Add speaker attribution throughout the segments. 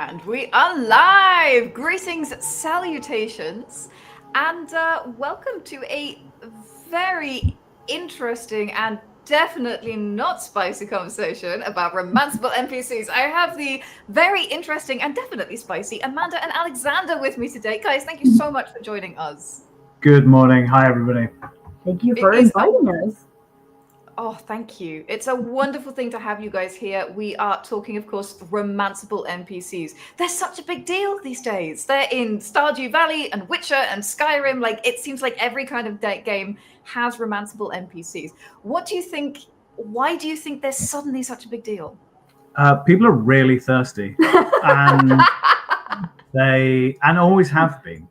Speaker 1: And we are live! Greetings, salutations, and welcome to a very interesting and definitely not spicy conversation about romanceable NPCs. I have the very interesting and definitely spicy Amanda and Alexander with me today. Guys, thank you so much for joining us.
Speaker 2: Good morning. Hi, everybody.
Speaker 3: Thank you for inviting us.
Speaker 1: Oh, thank you. It's a wonderful thing to have you guys here. We are talking, of course, romanceable NPCs. They're such a big deal these days. They're in Stardew Valley and Witcher and Skyrim. Like, it seems like every kind of game has romanceable NPCs. What do you think? Why do you think they're suddenly such a big deal?
Speaker 2: People are really thirsty, and they always have been.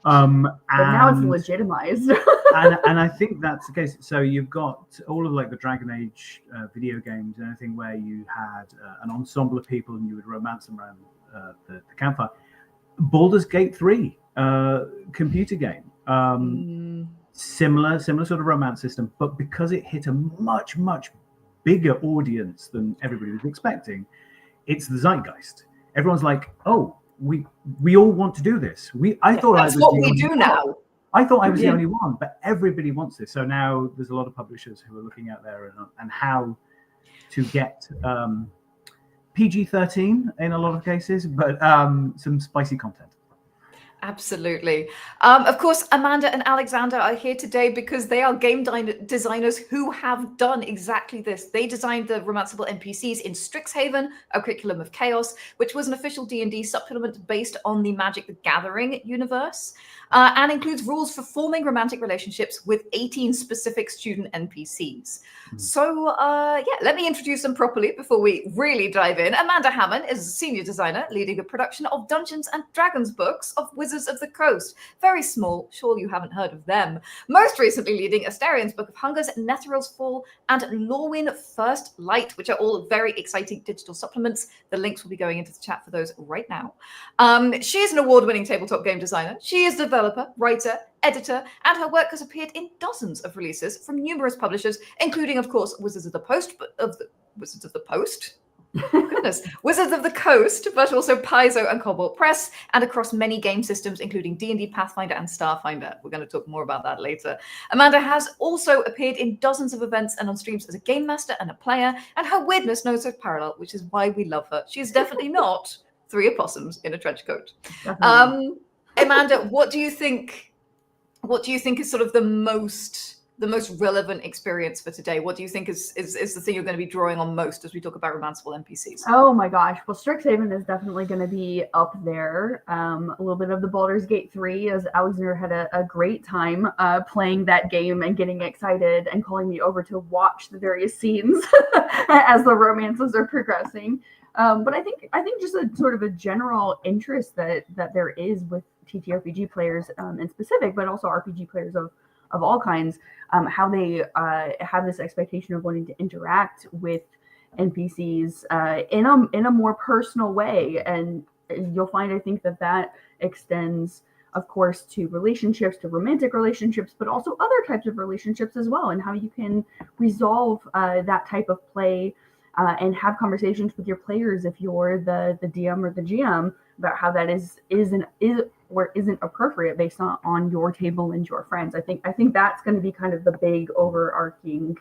Speaker 3: But now it's legitimized.
Speaker 2: and I think that's the case. So you've got all of like the Dragon Age video games and anything where you had an ensemble of people and you would romance them around the campfire. Baldur's Gate 3 computer game, similar sort of romance system, but because it hit a much bigger audience than everybody was expecting, it's the zeitgeist. Everyone's like, oh, we all want to do this. I thought
Speaker 1: that's what we do now.
Speaker 2: I thought I was the only one, but everybody wants this. So now there's a lot of publishers who are looking out there and how to get PG-13 in a lot of cases, but some spicy content.
Speaker 1: Absolutely. Of course, Amanda and Alexander are here today because they are game designers who have done exactly this. They designed the romanceable NPCs in STRIXHAVEN, a curriculum of chaos, which was an official D&D supplement based on the Magic the Gathering universe, and includes rules for forming romantic relationships with 18 specific student NPCs. So, let me introduce them properly before we really dive in. Amanda Hamon is a senior designer leading a production of Dungeons and Dragons books of Wizards of the Coast. Very small, sure you haven't heard of them. Most recently leading Astarion's Book of Hungers, Netherill's Fall, and Lorwyn First Light, which are all very exciting digital supplements. The links will be going into the chat for those right now. She is an award-winning tabletop game designer. She is a developer, writer, editor, and her work has appeared in dozens of releases from numerous publishers, including, of course, Wizards of the Coast, Wizards of the Coast, but also Paizo and Cobalt Press, and across many game systems, including D&D, Pathfinder, and Starfinder. We're going to talk more about that later. Amanda has also appeared in dozens of events and on streams as a game master and a player, and her weirdness knows no parallel, which is why we love her. She's definitely not 3 opossums in a trench coat. Amanda, what do you think is sort of the most relevant experience for today? What do you think is the thing you're going to be drawing on most as we talk about romanceable NPCs?
Speaker 3: Oh my gosh. Well, Strixhaven is definitely going to be up there. A little bit of the Baldur's Gate 3, as Alexander had a great time playing that game and getting excited and calling me over to watch the various scenes as the romances are progressing. But I think just a sort of a general interest that there is with TTRPG players in specific, but also RPG players of all kinds, how they have this expectation of wanting to interact with NPCs in a more personal way. And you'll find, I think, that extends, of course, to relationships, to romantic relationships, but also other types of relationships as well, and how you can resolve that type of play and have conversations with your players if you're the DM or the GM about how that is or isn't appropriate based on your table and your friends. I think that's going to be kind of the big overarching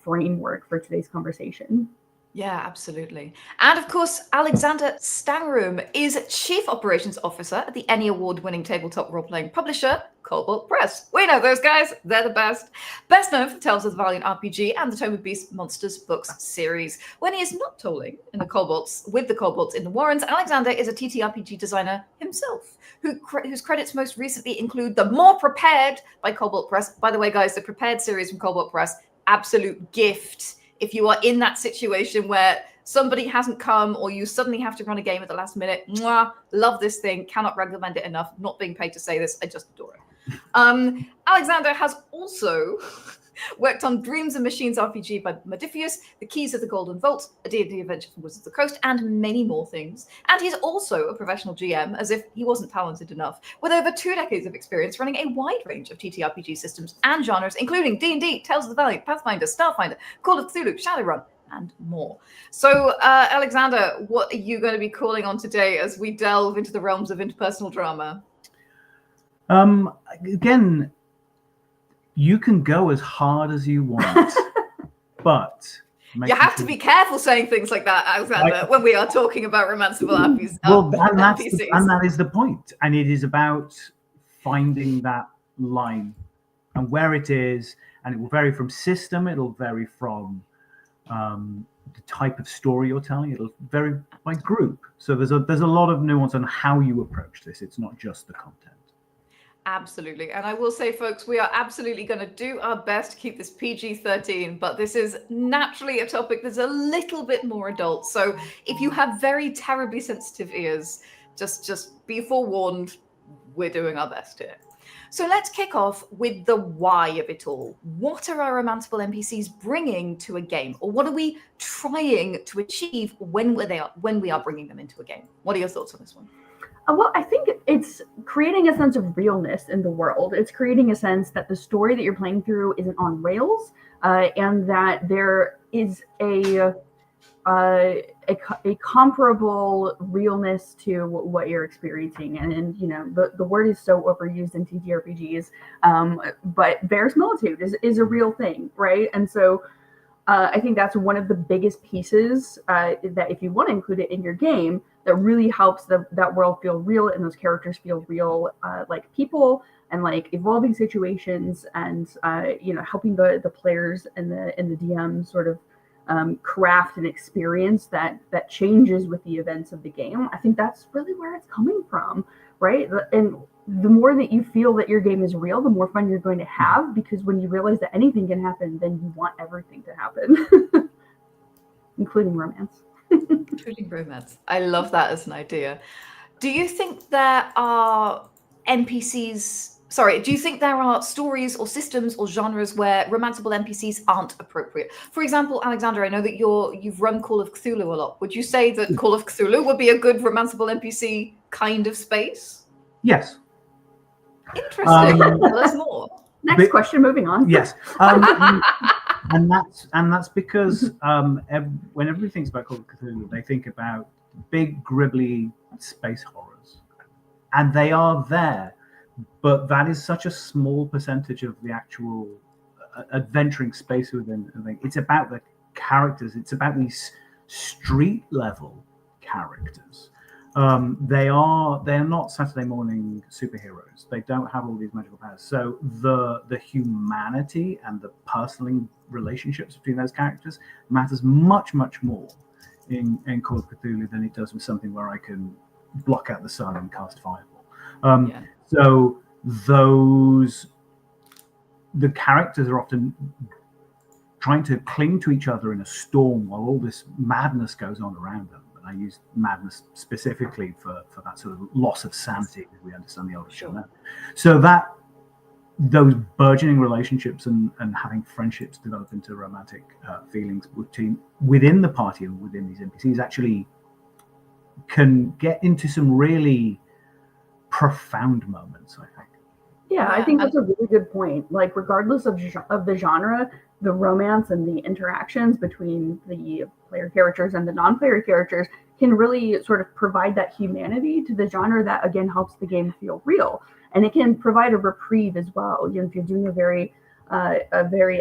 Speaker 3: framework for today's conversation.
Speaker 1: Yeah, absolutely. And of course, Alexander Stangroom is Chief Operations Officer at the Emmy Award-winning tabletop role-playing publisher, Cobalt Press. We know those guys. They're the best. Best known for Tales of the Valiant RPG and the Tome of Beasts Monsters books series. When he is not tolling with the Kobolds in the Warrens, Alexander is a TTRPG designer himself, whose credits most recently include The More Prepared by Cobalt Press. By the way, guys, the Prepared series from Cobalt Press, absolute gift. If you are in that situation where somebody hasn't come or you suddenly have to run a game at the last minute, love this thing, cannot recommend it enough, not being paid to say this, I just adore it. Alexander has also worked on Dreams and Machines RPG by Modiphius, The Keys of the Golden Vault, a D&D adventure from Wizards of the Coast, and many more things. And he's also a professional GM, as if he wasn't talented enough, with over 2 decades of experience running a wide range of TTRPG systems and genres, including D&D, Tales of the Valiant, Pathfinder, Starfinder, Call of Cthulhu, Shadowrun, and more. So, Alexander, what are you going to be calling on today as we delve into the realms of interpersonal drama?
Speaker 2: Again, you can go as hard as you want, but
Speaker 1: you have to be careful saying things like that, Alexander, when we are talking about romanceable NPCs.
Speaker 2: Well, and that is the point. And it is about finding that line and where it is. And it will vary from system. It'll vary from the type of story you're telling. It'll vary by group. So there's a lot of nuance on how you approach this. It's not just the content.
Speaker 1: Absolutely. And I will say, folks, we are absolutely going to do our best to keep this PG-13, but this is naturally a topic that's a little bit more adult. So if you have very terribly sensitive ears, just be forewarned, we're doing our best here. So let's kick off with the why of it all. What are our romanceable NPCs bringing to a game? Or what are we trying to achieve when we are bringing them into a game? What are your thoughts on this one?
Speaker 3: Well, I think it's creating a sense of realness in the world. It's creating a sense that the story that you're playing through isn't on rails, and that there is a comparable realness to what you're experiencing. And you know, the word is so overused in TTRPGs, but verisimilitude is a real thing, right? And so I think that's one of the biggest pieces that if you want to include it in your game, that really helps that world feel real and those characters feel real, like people and like evolving situations, and you know, helping the players and the DM sort of craft an experience that changes with the events of the game. I think that's really where it's coming from, right? And the more that you feel that your game is real, the more fun you're going to have, because when you realize that anything can happen, then you want everything to happen, including romance.
Speaker 1: Including romance. I love that as an idea. Do you think there are do you think there are stories or systems or genres where romanceable NPCs aren't appropriate? For example, Alexander, I know that you've run Call of Cthulhu a lot. Would you say that Call of Cthulhu would be a good romanceable NPC kind of space?
Speaker 2: Yes.
Speaker 1: Interesting. Tell us more.
Speaker 3: Next question, moving on.
Speaker 2: Yes. And that's because when everybody thinks about Call of Cthulhu, they think about big, gribbly space horrors. And they are there, but that is such a small percentage of the actual adventuring space within the thing. It's about the characters. It's about these street level characters. They are not Saturday morning superheroes. They don't have all these magical powers. So the humanity and the personal relationships between those characters matters much, much more in Call of Cthulhu than it does with something where I can block out the sun and cast fireball. So the characters are often trying to cling to each other in a storm while all this madness goes on around them. I use madness specifically for that sort of loss of sanity, as we understand the old genre. So that those burgeoning relationships and having friendships develop into romantic feelings within the party and within these NPCs actually can get into some really profound moments, I think.
Speaker 3: Yeah, I think that's a really good point. Like, regardless of the genre, the romance and the interactions between the player characters and the non-player characters can really sort of provide that humanity to the genre that, again, helps the game feel real. And it can provide a reprieve as well. You know, if you're doing a very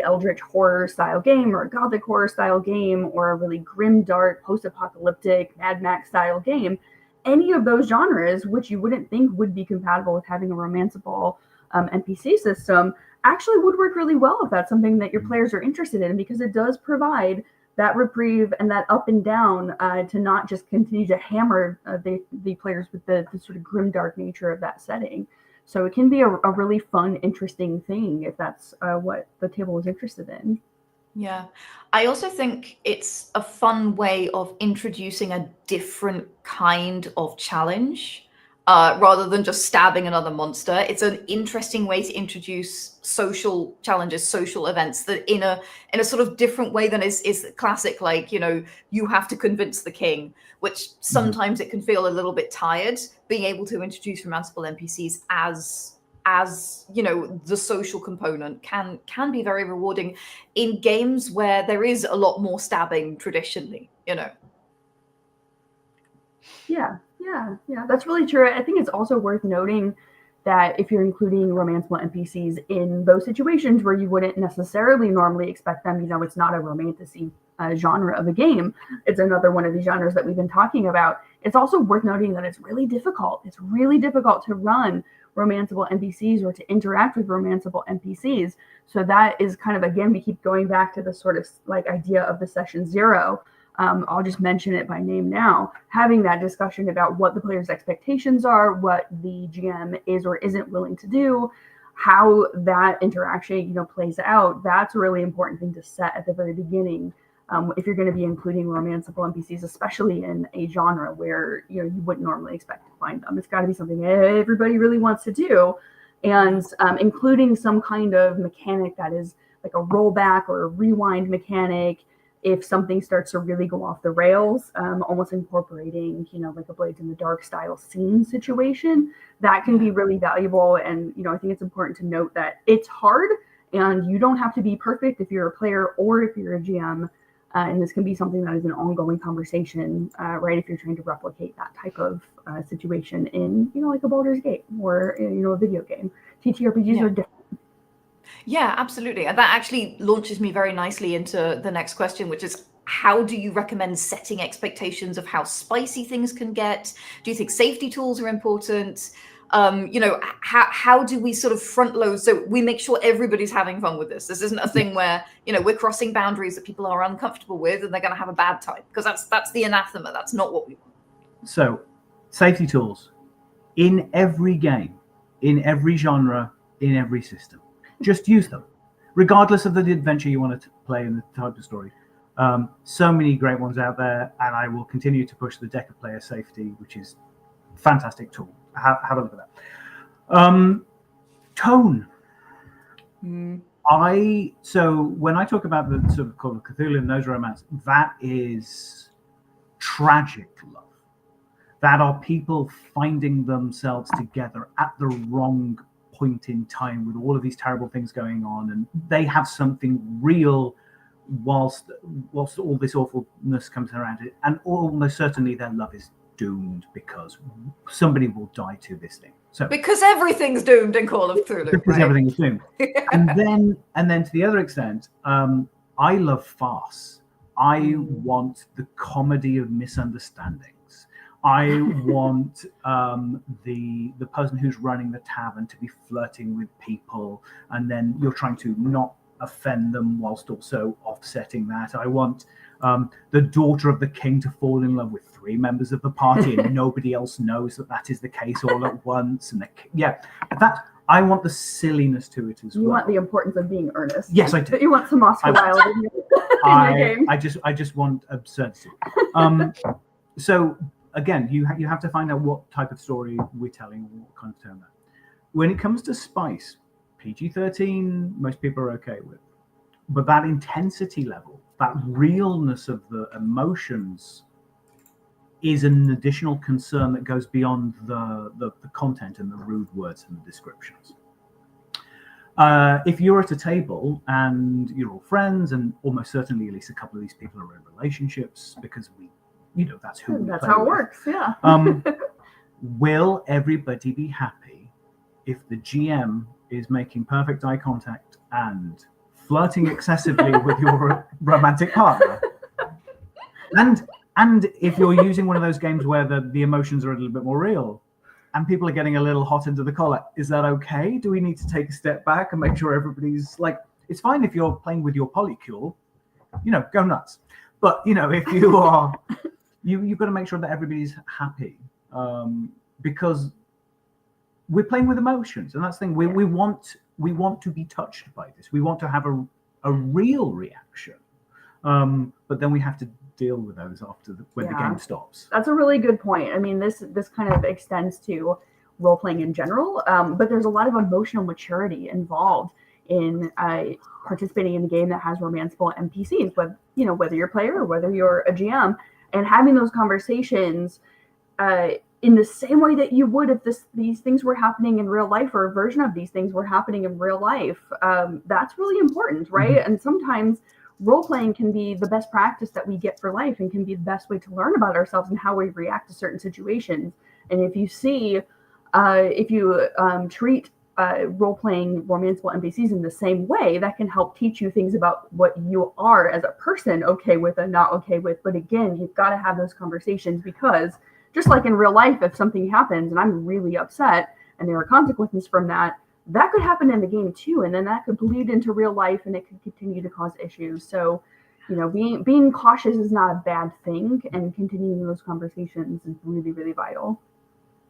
Speaker 3: eldritch horror style game, or a gothic horror style game, or a really grim, dark, post-apocalyptic Mad Max style game, any of those genres, which you wouldn't think would be compatible with having a romanceable NPC system, actually would work really well if that's something that your players are interested in, because it does provide that reprieve and that up and down to not just continue to hammer the players with the sort of grim, dark nature of that setting. So it can be a really fun, interesting thing if that's what the table is interested in.
Speaker 1: Yeah. I also think it's a fun way of introducing a different kind of challenge. Rather than just stabbing another monster. It's an interesting way to introduce social challenges, social events that in a sort of different way than is classic, like, you know, you have to convince the king, which sometimes it can feel a little bit tired. Being able to introduce romanceable NPCs as as, you know, the social component can be very rewarding in games where there is a lot more stabbing traditionally, you know.
Speaker 3: Yeah, that's really true. I think it's also worth noting that if you're including romanceable NPCs in those situations where you wouldn't necessarily normally expect them, you know, it's not a romantasy genre of a game. It's another one of the genres that we've been talking about. It's also worth noting that it's really difficult. It's really difficult to run romanceable NPCs or to interact with romanceable NPCs. So that is kind of, again, we keep going back to the sort of like idea of the session zero. I'll just mention it by name now, having that discussion about what the player's expectations are, what the GM is or isn't willing to do, how that interaction, you know, plays out. That's a really important thing to set at the very beginning. If you're going to be including romanceable NPCs, especially in a genre where, you know, you wouldn't normally expect to find them. It's got to be something everybody really wants to do. And including some kind of mechanic that is like a rollback or a rewind mechanic, if something starts to really go off the rails, almost incorporating, you know, like a Blades in the Dark style scene situation, that can be really valuable. And, you know, I think it's important to note that it's hard and you don't have to be perfect if you're a player or if you're a GM. And this can be something that is an ongoing conversation, right? If you're trying to replicate that type of situation in, you know, like a Baldur's Gate or, you know, a video game. TTRPGs are different.
Speaker 1: Yeah, absolutely. And that actually launches me very nicely into the next question, which is, how do you recommend setting expectations of how spicy things can get? Do you think safety tools are important? You know, how do we sort of front load so we make sure everybody's having fun with this? This isn't a thing where, you know, we're crossing boundaries that people are uncomfortable with and they're going to have a bad time, because that's the anathema. That's not what we want.
Speaker 2: So, safety tools in every game, in every genre, in every system. Just use them, regardless of the adventure you want to play and the type of story. So many great ones out there, and I will continue to push the Decker player safety, which is a fantastic tool. Have a look at that. Tone. So when I talk about the sort of Call of Cthulhu and those romance, that is tragic love. That are people finding themselves together at the wrong point in time with all of these terrible things going on, and they have something real whilst all this awfulness comes around it, and almost certainly their love is doomed because somebody will die to this thing. So
Speaker 1: because everything's doomed in Call of Cthulhu,
Speaker 2: because
Speaker 1: right?
Speaker 2: everything is doomed. and then to the other extent, I love farce. I want the comedy of misunderstandings. I want the person who's running the tavern to be flirting with people, and then you're trying to not offend them whilst also offsetting that. I want the daughter of the king to fall in love with 3 members of the party, and nobody else knows that is the case all at once. And I want the silliness to it as well.
Speaker 3: You want the importance of being earnest.
Speaker 2: Yes, I do.
Speaker 3: You want some Oscar Wilde in your game.
Speaker 2: I just want absurdity. So again, you have to find out what type of story we're telling, what kind of tone that. When it comes to spice, PG-13, most people are okay with. But that intensity level, that realness of the emotions is an additional concern that goes beyond the content and the rude words and the descriptions. If you're at a table and you're all friends, and almost certainly at least a couple of these people are in relationships, because that's who we
Speaker 3: That's
Speaker 2: play
Speaker 3: how it
Speaker 2: with.
Speaker 3: works, yeah.
Speaker 2: Will everybody be happy if the GM is making perfect eye contact and flirting excessively with your romantic partner? And if you're using one of those games where the emotions are a little bit more real and people are getting a little hot under the collar, is that okay? Do we need to take a step back and make sure everybody's like, it's fine if you're playing with your polycule, go nuts. But, if you are, you've got to make sure that everybody's happy, because we're playing with emotions. And that's the thing, we want to be touched by this. We want to have a real reaction. But then we have to deal with those after when the game stops.
Speaker 3: That's a really good point. I mean, this kind of extends to role playing in general, but there's a lot of emotional maturity involved in participating in the game that has romanceable NPCs, whether you're a player or whether you're a GM, and having those conversations in the same way that you would if these things were happening in real life, or a version of these things were happening in real life. That's really important, right? And sometimes role-playing can be the best practice that we get for life, and can be the best way to learn about ourselves and how we react to certain situations. And if you see, if you treat role-playing romanceable NPCs in the same way, that can help teach you things about what you are as a person, okay with and not okay with. But again, you've got to have those conversations, because just like in real life, if something happens and I'm really upset and there are consequences from that, that could happen in the game too. And then that could bleed into real life, and it could continue to cause issues. So, you know, being cautious is not a bad thing, and continuing those conversations is really, really vital.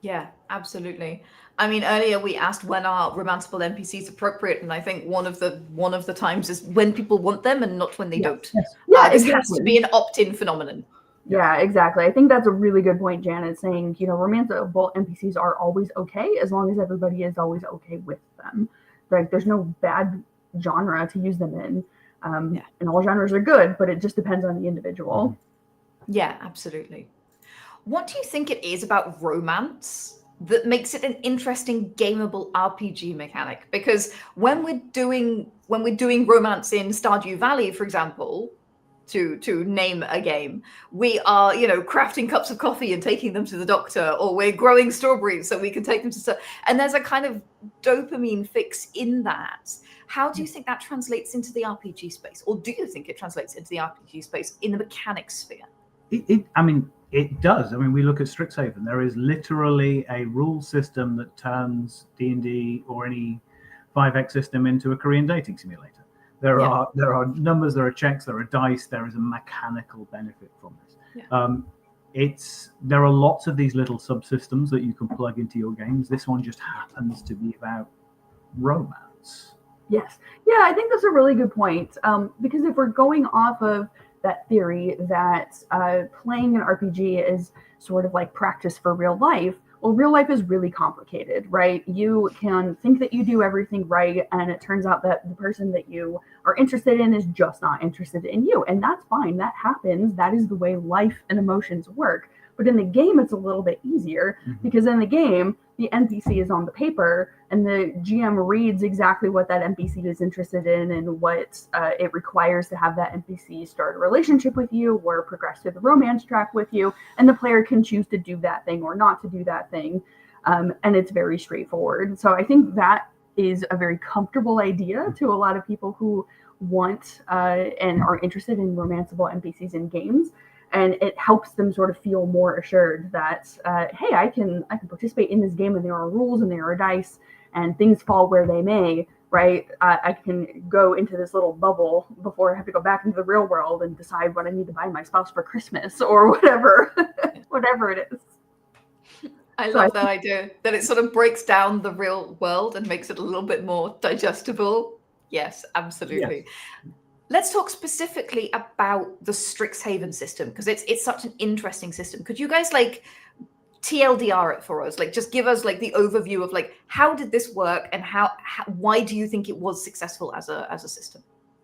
Speaker 1: Yeah, absolutely. I mean, earlier we asked when are romanceable NPCs appropriate, and I think one of the times is when people want them and not when they don't.
Speaker 3: Yeah,
Speaker 1: This
Speaker 3: exactly.
Speaker 1: has to be an opt-in phenomenon.
Speaker 3: Yeah, exactly. I think that's a really good point, Janet, saying, you know, romanceable NPCs are always okay as long as everybody is always okay with them. Like, there's no bad genre to use them in. And all genres are good, but it just depends on the individual.
Speaker 1: Yeah, absolutely. What do you think it is about romance that makes it an interesting gameable RPG mechanic? Because when we're doing romance in Stardew Valley, for example, to name a game, we are, you know, crafting cups of coffee and taking them to the doctor, or we're growing strawberries so we can take them to, and there's a kind of dopamine fix in that. How do you think that translates into the RPG space? Or do you think it translates into the RPG space in the mechanics sphere?
Speaker 2: I mean, it does. I mean, we look at Strixhaven. There is literally a rule system that turns D&D or any 5X system into a Korean dating simulator. There are numbers, there are checks, there are dice. There is a mechanical benefit from this. There are lots of these little subsystems that you can plug into your games. This one just happens to be about romance.
Speaker 3: Yes. Yeah, I think that's a really good point. Because if we're going off of that theory that playing an RPG is sort of like practice for real life, well, real life is really complicated, right? You can think that you do everything right, and it turns out that the person that you are interested in is just not interested in you. And that's fine. That happens. That is the way life and emotions work. But in the game, it's a little bit easier, because in the game, the NPC is on the paper, and the GM reads exactly what that NPC is interested in and what it requires to have that NPC start a relationship with you or progress to the romance track with you. And the player can choose to do that thing or not to do that thing. And it's very straightforward. So I think that is a very comfortable idea to a lot of people who want and are interested in romanceable NPCs in games. And it helps them sort of feel more assured that, hey, I can participate in this game, and there are rules and there are dice, and things fall where they may, right? I can go into this little bubble before I have to go back into the real world and decide what I need to buy my spouse for Christmas or whatever, whatever it is.
Speaker 1: I love that idea, that it sort of breaks down the real world and makes it a little bit more digestible. Yes, absolutely. Yes. Let's talk specifically about the Strixhaven system, because it's such an interesting system. Could you guys like TLDR it for us? Like, just give us like the overview of like, how did this work, and why do you think it was successful as a system?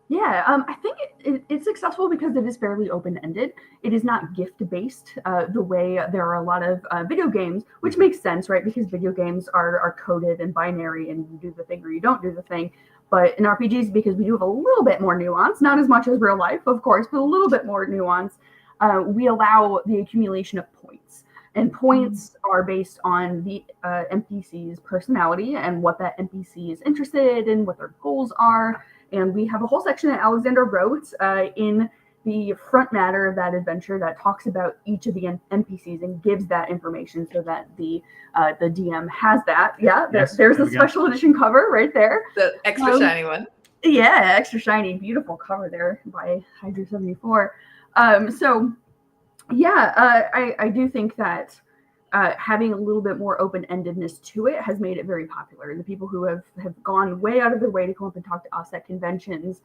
Speaker 3: Yeah, I think it's successful because it is fairly open-ended. It is not gift-based the way there are a lot of video games, which makes sense, right? Because video games are coded and binary, and you do the thing or you don't do the thing. But in RPGs, because we do have a little bit more nuance, not as much as real life, of course, but a little bit more nuance, we allow the accumulation of points. And points are based on the NPC's personality and what that NPC is interested in, what their goals are. And we have a whole section that Alexander wrote in the front matter of that adventure that talks about each of the NPCs and gives that information so that the DM has that. Yeah, yes, there's a special edition cover right there.
Speaker 1: The extra shiny one.
Speaker 3: Yeah, extra shiny, beautiful cover there by Hydra 74. So yeah, I do think that having a little bit more open-endedness to it has made it very popular. The people who have gone way out of their way to come up and talk to us at conventions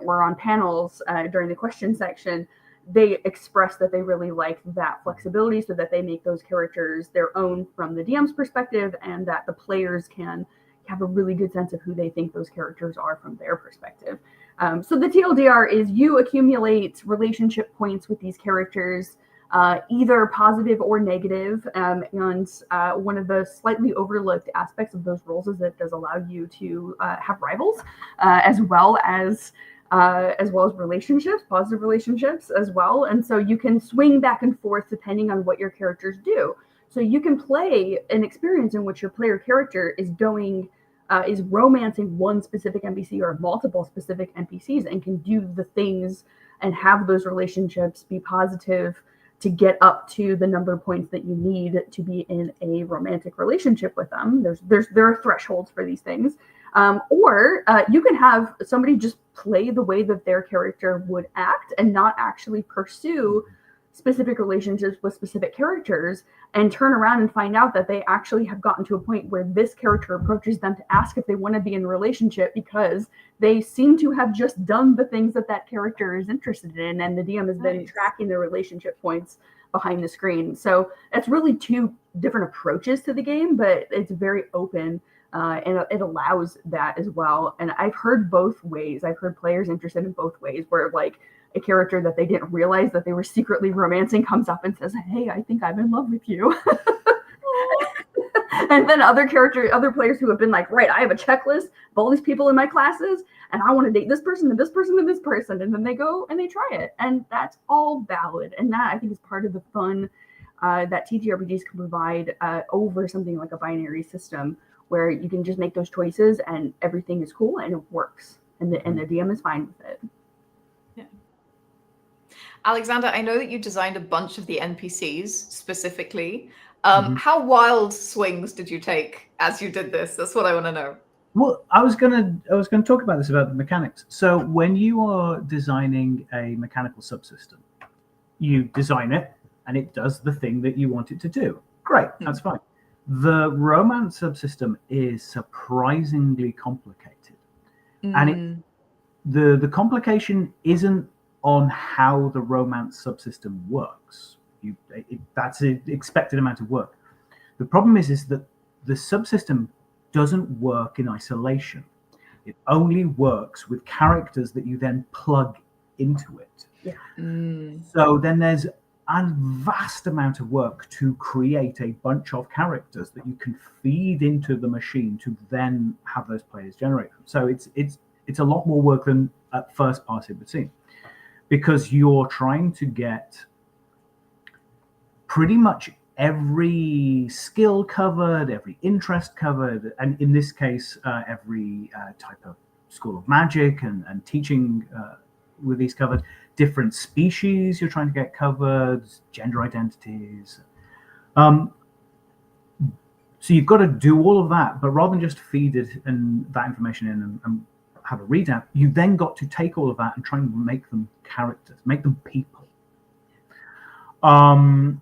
Speaker 3: or on panels during the question section, they express that they really like that flexibility, so that they make those characters their own from the DM's perspective, and that the players can have a really good sense of who they think those characters are from their perspective. So the TLDR is you accumulate relationship points with these characters either positive or negative. And one of the slightly overlooked aspects of those roles is it does allow you to have rivals, as well as relationships, positive relationships as well. And so you can swing back and forth depending on what your characters do. So you can play an experience in which your player character is romancing one specific NPC or multiple specific NPCs, and can do the things and have those relationships be positive to get up to the number of points that you need to be in a romantic relationship with them. There are thresholds for these things. Or you can have somebody just play the way that their character would act and not actually pursue specific relationships with specific characters, and turn around and find out that they actually have gotten to a point where this character approaches them to ask if they want to be in a relationship because they seem to have just done the things that character is interested in, and the DM has been tracking their relationship points behind the screen. So it's really two different approaches to the game, but it's very open. And it allows that as well. And I've heard both ways. I've heard players interested in both ways, where like a character that they didn't realize that they were secretly romancing comes up and says, "Hey, I think I'm in love with you." And then other players who have been like, "Right, I have a checklist of all these people in my classes, and I want to date this person and this person and this person." And then they go and they try it. And that's all valid. And that, I think, is part of the fun that TTRPGs can provide over something like a binary system, where you can just make those choices and everything is cool and it works, and the DM is fine with it.
Speaker 1: Yeah. Alexander, I know that you designed a bunch of the NPCs specifically. How wild swings did you take as you did this? That's what I want to know.
Speaker 2: Well, I was gonna talk about this, about the mechanics. So when you are designing a mechanical subsystem, you design it and it does the thing that you want it to do. Great, that's fine. The romance subsystem is surprisingly complicated, and the complication isn't on how the romance subsystem works. That's an expected amount of work. The problem is that the subsystem doesn't work in isolation. It only works with characters that you then plug into it. Yeah. So then there's a vast amount of work to create a bunch of characters that you can feed into the machine to then have those players generate them. So it's a lot more work than at first pass it would seem, because you're trying to get pretty much every skill covered, every interest covered, and in this case, every type of school of magic and teaching with these covered. Different species you're trying to get covered, gender identities. So you've got to do all of that, but rather than just feed it and that information in and have a readout, you then got to take all of that and try and make them characters, make them people. I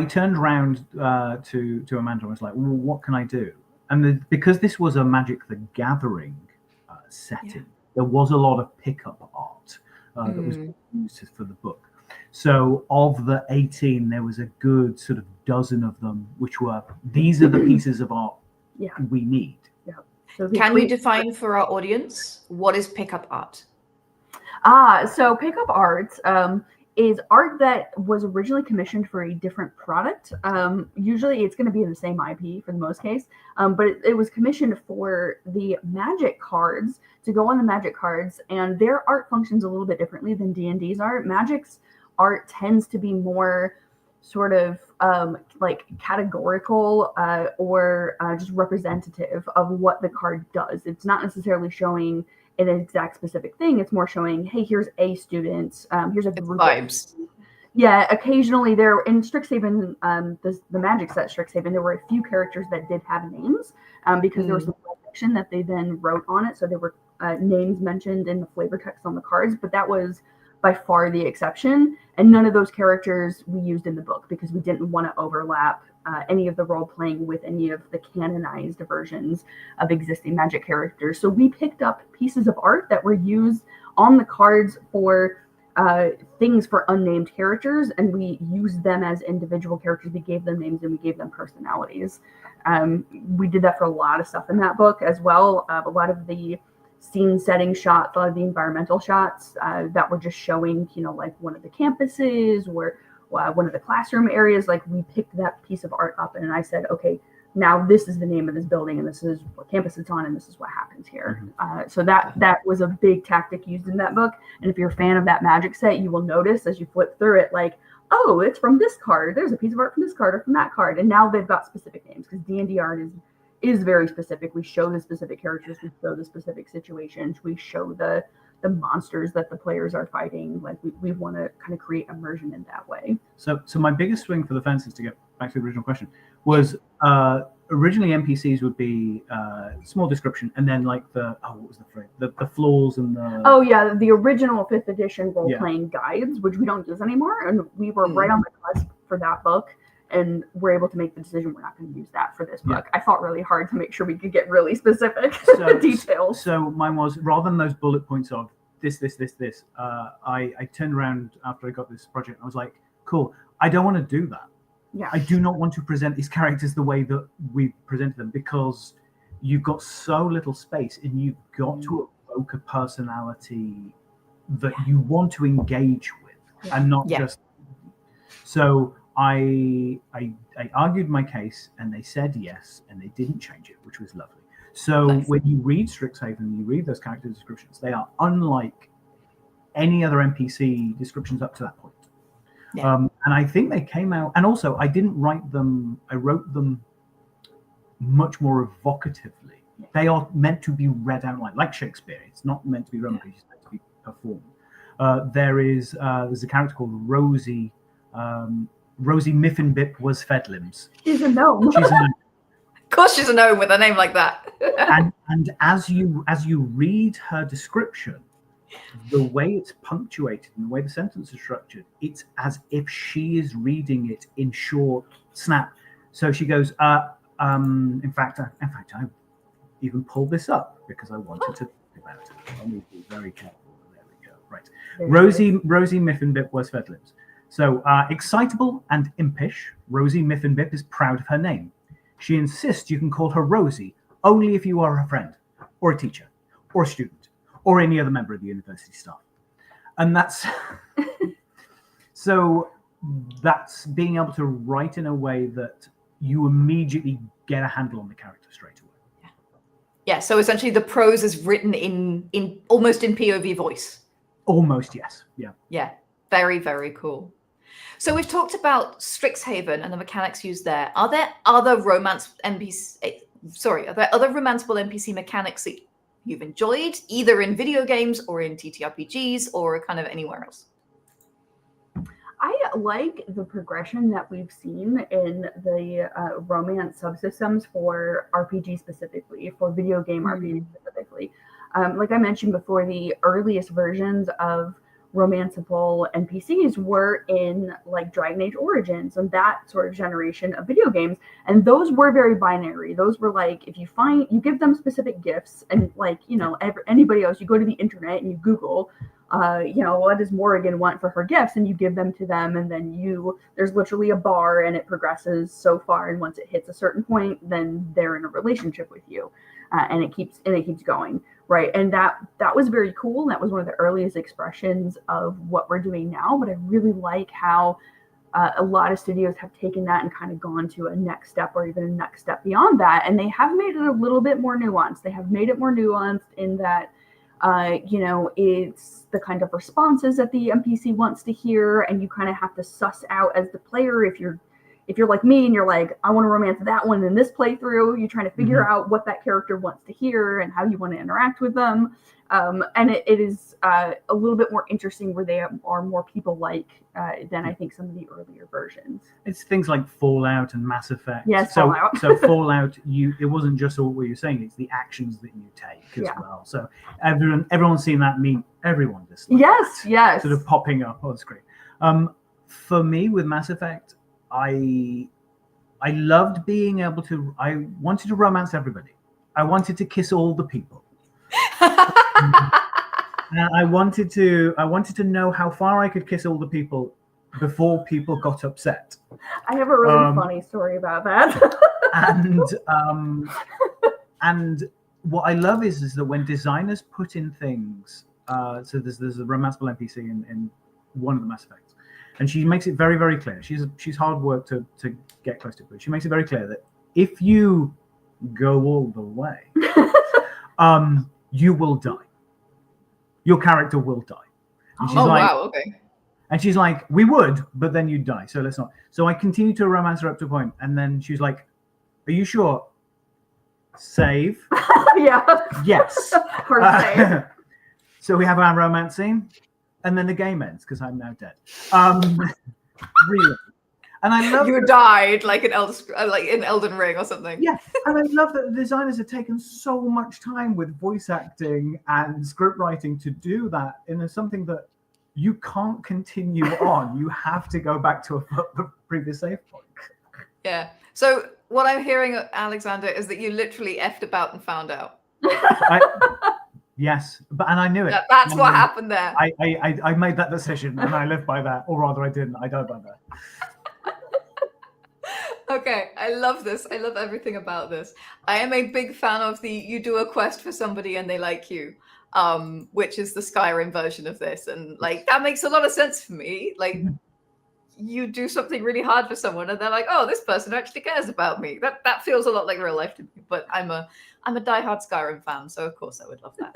Speaker 2: turned around to Amanda and was like, well, what can I do? And because this was a Magic the Gathering setting, there was a lot of pickup art that was used for the book. So of the 18, there was a good sort of dozen of them, which were, these are the pieces of art we need.
Speaker 3: Yeah. So
Speaker 1: can you define for our audience, what is pickup art?
Speaker 3: So pickup art is art that was originally commissioned for a different product. Usually it's going to be in the same IP for the most case, but it was commissioned for the Magic cards, to go on the Magic cards, and their art functions a little bit differently than D&D's art. Magic's art tends to be more sort of like categorical or just representative of what the card does. It's not necessarily showing an exact specific thing. It's more showing, hey, here's a student, here's a group.
Speaker 1: Vibes.
Speaker 3: Yeah, occasionally there in Strixhaven, the Magic set Strixhaven, there were a few characters that did have names because there was some fiction that they then wrote on it. So there were names mentioned in the flavor text on the cards, but that was by far the exception. And none of those characters we used in the book because we didn't want to overlap any of the role playing with any of the canonized versions of existing Magic characters. So we picked up pieces of art that were used on the cards for things for unnamed characters, and we used them as individual characters. We gave them names and we gave them personalities. We did that for a lot of stuff in that book as well. A lot of the scene setting shots, a lot of the environmental shots that were just showing, like one of the campuses or one of the classroom areas. Like we picked that piece of art up and I said, okay, now this is the name of this building and this is what campus it's on and this is what happens here. So that was a big tactic used in that book. And if you're a fan of that magic set, you will notice as you flip through it, like, oh, it's from this card. There's a piece of art from this card or from that card. And now they've got specific names because D&D art is very specific. We show the specific characters, we show the specific situations, we show the monsters that the players are fighting. Like we want to kind of create immersion in that way.
Speaker 2: So my biggest swing for the fences, to get back to the original question, was originally NPCs would be small description and then like what was the phrase? The flaws and the...
Speaker 3: Oh yeah, the original 5th edition role-playing guides, which we don't use anymore. And we were right on the cusp for that book. And we're able to make the decision we're not going to use that for this book. I fought really hard to make sure we could get really specific details.
Speaker 2: So mine was, rather than those bullet points of this, I turned around after I got this project. I was like, cool, I don't want to do that.
Speaker 3: Yeah.
Speaker 2: I do not want to present these characters the way that we presented them because you've got so little space and you've got to evoke a personality that you want to engage with and not just... So I argued my case and they said yes and they didn't change it, which was lovely. So when you read Strixhaven, you read those character descriptions, they are unlike any other NPC descriptions up to that point. And I think they came out, and also I didn't write them, I wrote them much more evocatively. They are meant to be read out like Shakespeare. It's not meant to be run, it's meant to be performed. There's a character called Rosie. Rosie Miffinbip was Fedlims.
Speaker 3: She's a gnome.
Speaker 2: She's a gnome.
Speaker 1: Of course she's a gnome with a name like that.
Speaker 2: and as you read her description, the way it's punctuated and the way the sentence is structured, it's as if she is reading it in short snap. So she goes, in fact, I even pulled this up because I wanted to think about it. I need to be very careful. There we go. Right. Rosie Miffinbip was Fedlims. So, excitable and impish, Rosie Miffinbip is proud of her name. She insists you can call her Rosie only if you are a friend, or a teacher, or a student, or any other member of the university staff. And that's... So that's being able to write in a way that you immediately get a handle on the character straight away.
Speaker 1: Yeah, so essentially the prose is written in almost in POV voice.
Speaker 2: Almost, yes.
Speaker 1: Yeah, very, very cool. So we've talked about Strixhaven and the mechanics used there. Are there other romanceable NPC mechanics that you've enjoyed, either in video games or in TTRPGs or kind of anywhere else?
Speaker 3: I like the progression that we've seen in the romance subsystems for RPG specifically, for video game RPG specifically. Like I mentioned before, the earliest versions of romanceable NPCs were in like Dragon Age Origins and that sort of generation of video games, and those were very binary. Those were like, if you give them specific gifts, and like anybody else, you go to the internet and you Google what does Morrigan want for her gifts, and you give them to them, and then there's literally a bar and it progresses so far, and once it hits a certain point, then they're in a relationship with you, and it keeps going, right? And that was very cool. That was one of the earliest expressions of what we're doing now. But I really like how a lot of studios have taken that and kind of gone to a next step, or even a next step beyond that, and they have made it a little bit more nuanced. They have made it more nuanced in that it's the kind of responses that the NPC wants to hear, and you kind of have to suss out as the player. If you're like me and you're like, I want to romance that one in this playthrough, you're trying to figure out what that character wants to hear and how you want to interact with them. And it is a little bit more interesting where they are more people-like than I think some of the earlier versions. It's
Speaker 2: things like Fallout and Mass Effect.
Speaker 3: Yes,
Speaker 2: so,
Speaker 3: Fallout.
Speaker 2: So Fallout, it wasn't just all what you're saying, it's the actions that you take as well. So everyone's seen that meme. Everyone dislikes
Speaker 3: yes.
Speaker 2: Sort of popping up on screen. For me, with Mass Effect, I loved being able to, I wanted to romance everybody. I wanted to kiss all the people. I wanted to know how far I could kiss all the people before people got upset.
Speaker 3: I have a really funny story about that.
Speaker 2: and what I love is that when designers put in things, so there's a romanceable NPC in one of the Mass Effects, and she makes it very, very clear. She's hard work to get close to, but she makes it very clear that if you go all the way, you will die. Your character will die. And she's like,
Speaker 1: wow, okay.
Speaker 2: And she's like, we would, but then you'd die, so let's not. So I continued to romance her up to a point, and then she was like, are you sure? Save.
Speaker 3: Yeah.
Speaker 2: Yes.
Speaker 3: Hard to say.
Speaker 2: So we have our romance scene, and then the game ends because I'm now dead. Really. And I love
Speaker 1: you died like in Elden Ring or something.
Speaker 2: Yeah, and I love that the designers have taken so much time with voice acting and script writing to do that in something that you can't continue on. You have to go back to the previous save point.
Speaker 1: Yeah. So what I'm hearing, Alexander, is that you literally effed about and found out.
Speaker 2: Yes, and I knew it.
Speaker 1: That's what happened there.
Speaker 2: I made that decision, and I live by that, or rather, I didn't. I died by that.
Speaker 1: Okay, I love this. I love everything about this. I am a big fan of the you do a quest for somebody and they like you, which is the Skyrim version of this, and like that makes a lot of sense for me. Like you do something really hard for someone and they're like, oh, this person actually cares about me. That feels a lot like real life to me. But I'm a diehard Skyrim fan, so of course I would love that.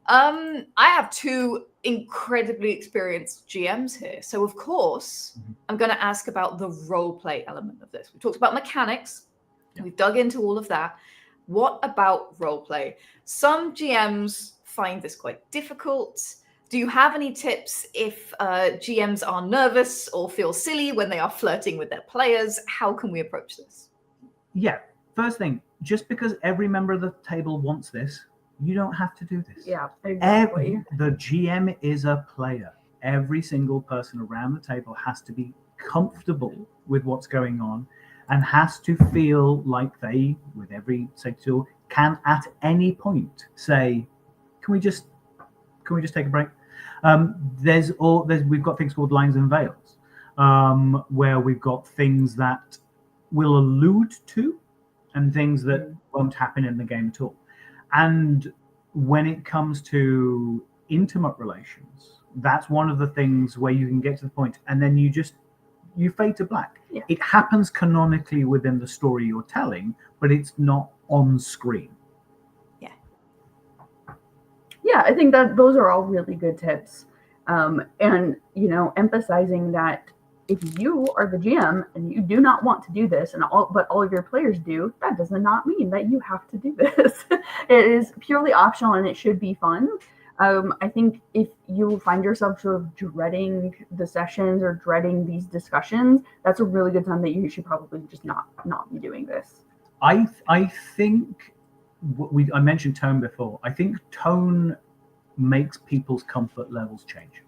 Speaker 1: I have two incredibly experienced GMs here, so of course I'm going to ask about the role play element of this. We talked about mechanics. We've dug into all of that. What about role play? Some GMs find this quite difficult. Do you have any tips if GMs are nervous or feel silly when they are flirting with their players? How can we approach this?
Speaker 2: Yeah, first thing, just because every member of the table wants this, you don't have to do this.
Speaker 3: Yeah, exactly.
Speaker 2: The GM is a player. Every single person around the table has to be comfortable with what's going on and has to feel like they, with every safety tool, can at any point say, can we just take a break? We've got things called lines and veils, where we've got things that will allude to and things that won't happen in the game at all. And when it comes to intimate relations, that's one of the things where you can get to the point and then you fade to black. Yeah. It happens canonically within the story you're telling, but it's not on screen.
Speaker 1: Yeah.
Speaker 3: Yeah, I think that those are all really good tips. And, emphasizing that if you are the GM and you do not want to do this, but all of your players do, that does not mean that you have to do this. It is purely optional and it should be fun. I think if you find yourself sort of dreading the sessions or dreading these discussions, that's a really good time that you should probably just not be doing this.
Speaker 2: I think I mentioned tone before. I think tone makes people's comfort levels change.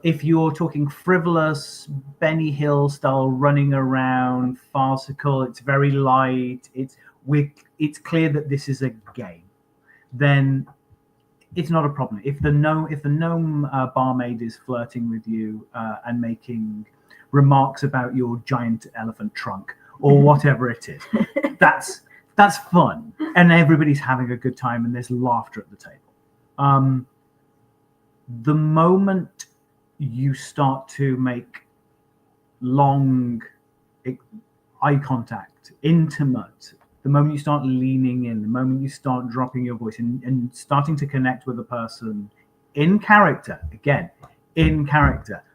Speaker 2: If you're talking frivolous, Benny Hill style, running around, farcical, it's very light. It's clear that this is a game. Then it's not a problem. If the gnome barmaid is flirting with you and making remarks about your giant elephant trunk or whatever it is, that's fun, and everybody's having a good time, and there's laughter at the table. The moment you start to make long eye contact, intimate, the moment you start leaning in, the moment you start dropping your voice and starting to connect with a person in character,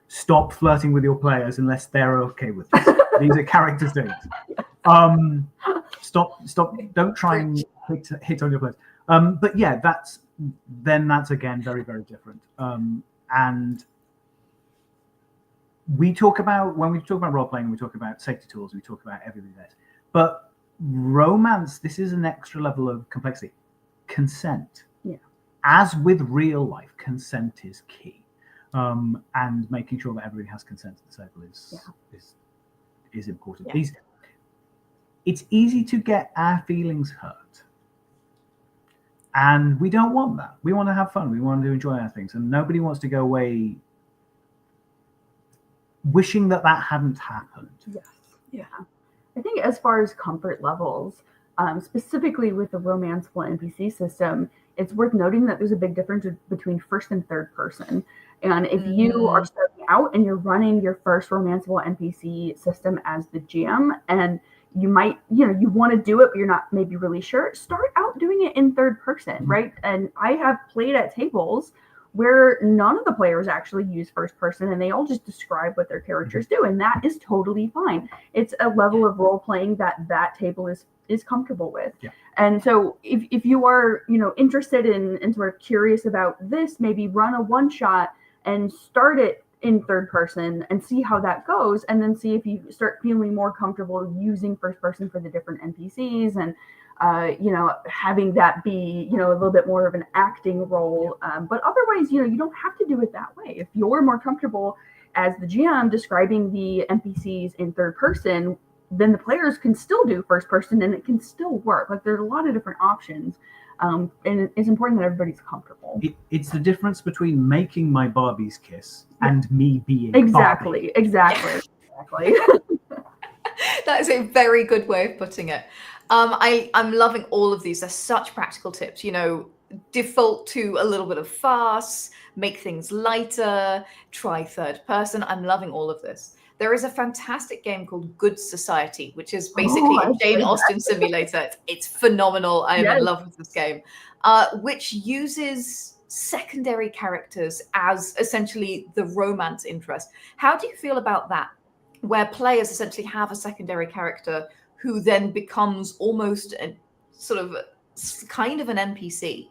Speaker 2: stop flirting with your players unless they're okay with this. These are character things. Stop, don't try and hit on your players. But yeah, that's again very, very different. And when we talk about role playing, we talk about safety tools, we talk about everything else. But romance, this is an extra level of complexity. Consent.
Speaker 3: Yeah. As
Speaker 2: with real life, consent is key. And making sure that everybody has consent at the table is important. Yeah. It's easy to get our feelings hurt. And we don't want that. We want to have fun. We want to enjoy our things. And nobody wants to go away wishing that hadn't happened.
Speaker 3: Yes. Yeah. I think as far as comfort levels, specifically with the Romanceable NPC system, it's worth noting that there's a big difference between first and third person. And if you are starting out and you're running your first Romanceable NPC system as the GM, and you might, you want to do it, but you're not maybe really sure, start out doing it in third person, right? And I have played at tables where none of the players actually use first person and they all just describe what their characters do. And that is totally fine. It's a level of role playing that table is comfortable with. Yeah. And so if you are, interested in and sort of curious about this, maybe run a one shot and start it in third person and see how that goes. And then see if you start feeling more comfortable using first person for the different NPCs and, having that be, a little bit more of an acting role. But otherwise, you don't have to do it that way. If you're more comfortable as the GM describing the NPCs in third person, then the players can still do first person and it can still work. Like there's a lot of different options. And it's important that everybody's comfortable.
Speaker 2: It's the difference between making my Barbies kiss and me being
Speaker 3: Exactly.
Speaker 1: That is a very good way of putting it. I'm loving all of these. They're such practical tips. Default to a little bit of farce, make things lighter, try third person. I'm loving all of this. There is a fantastic game called Good Society, which is basically a Jane Austen simulator. It's phenomenal. I'm in love with this game, which uses secondary characters as essentially the romance interest. How do you feel about that? Where players essentially have a secondary character who then becomes almost a sort of kind of an NPC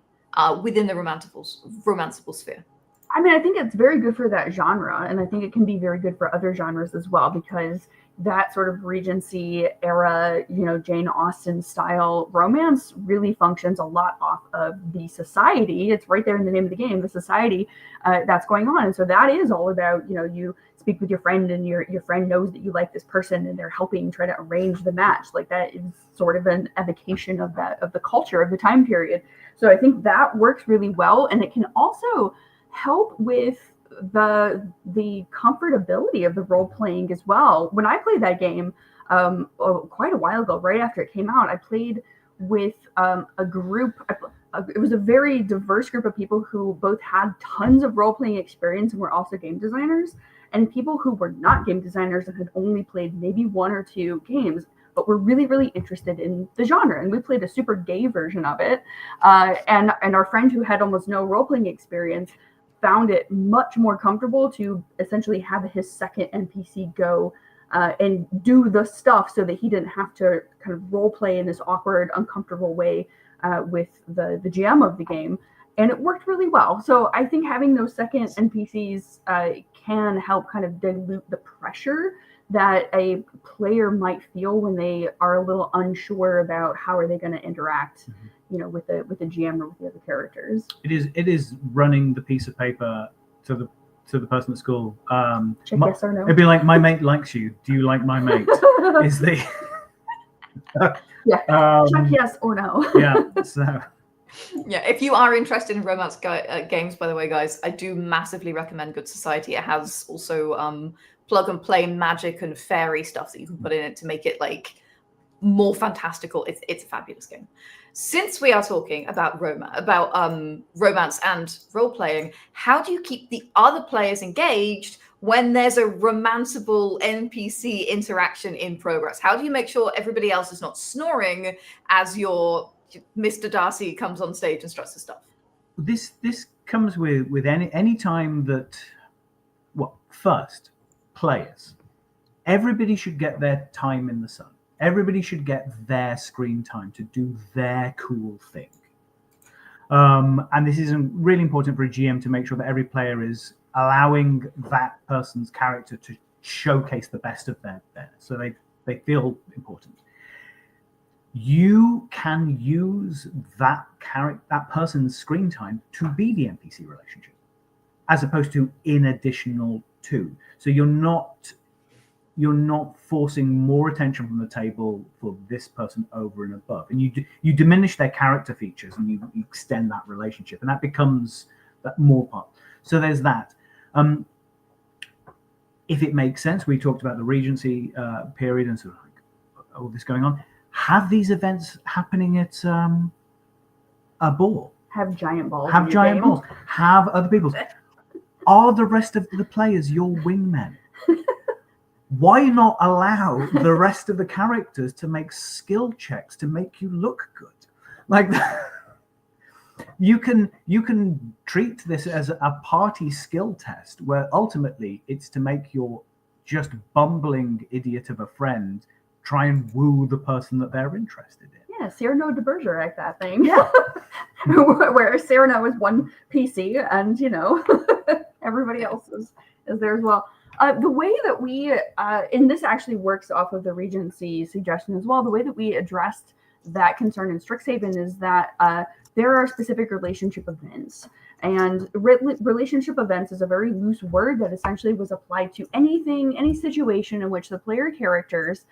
Speaker 1: within the romanceable sphere.
Speaker 3: I mean, I think it's very good for that genre, and I think it can be very good for other genres as well, because that sort of Regency era, Jane Austen style romance really functions a lot off of the society. It's right there in the name of the game, the society that's going on. And so that is all about, you speak with your friend and your friend knows that you like this person and they're helping try to arrange the match. Like that is sort of an evocation of the culture of the time period. So I think that works really well. And it can also help with the comfortability of the role playing as well. When I played that game quite a while ago, right after it came out, I played with a group. It was a very diverse group of people who both had tons of role playing experience and were also game designers, and people who were not game designers and had only played maybe one or two games, but were really, really interested in the genre. And we played a super gay version of it. And our friend who had almost no role playing experience found it much more comfortable to essentially have his second NPC go and do the stuff so that he didn't have to kind of role play in this awkward, uncomfortable way with the GM of the game. And it worked really well. So I think having those second NPCs can help kind of dilute the pressure that a player might feel when they are a little unsure about how are they going to interact with the GM or with the other characters.
Speaker 2: It is running the piece of paper to the person at school.
Speaker 3: Check yes or no.
Speaker 2: It'd be like, my mate likes you. Do you like my mate? Is the
Speaker 3: check yes or no.
Speaker 2: So
Speaker 1: if you are interested in romance games, by the way, guys, I do massively recommend Good Society. It has also plug and play magic and fairy stuff that you can put in it to make it like more fantastical. It's a fabulous game. Since we are talking about romance and role playing, how do you keep the other players engaged when there's a romanceable NPC interaction in progress? How do you make sure everybody else is not snoring as your Mr. Darcy comes on stage and struts the stuff?
Speaker 2: This comes with any time that, first, players. Everybody should get their time in the sun. Everybody should get their screen time to do their cool thing. And this is really important for a GM to make sure that every player is allowing that person's character to showcase the best of their so they feel important. You can use that person's screen time to be the NPC relationship, as opposed to in additional to. So you're not forcing more attention from the table for this person over and above, and you diminish their character features and you extend that relationship, and that becomes that more part. So there's that. If it makes sense, we talked about the Regency period and sort of like all this going on. Have these events happening at a ball.
Speaker 3: Have giant balls.
Speaker 2: Have giant balls. Have other people's. Are the rest of the players your wingmen? Why not allow the rest of the characters to make skill checks to make you look good? Like you can treat this as a party skill test where ultimately it's to make your just bumbling idiot of a friend try and woo the person that they're interested in.
Speaker 3: Yeah, Cyrano de Bergerac, that thing.
Speaker 2: Yeah.
Speaker 3: Where Cyrano is one PC and, everybody else is there as well. The way that we, and this actually works off of the Regency suggestion as well, the way that we addressed that concern in Strixhaven is that there are specific relationship events. And relationship events is a very loose word that essentially was applied to any situation in which the player characters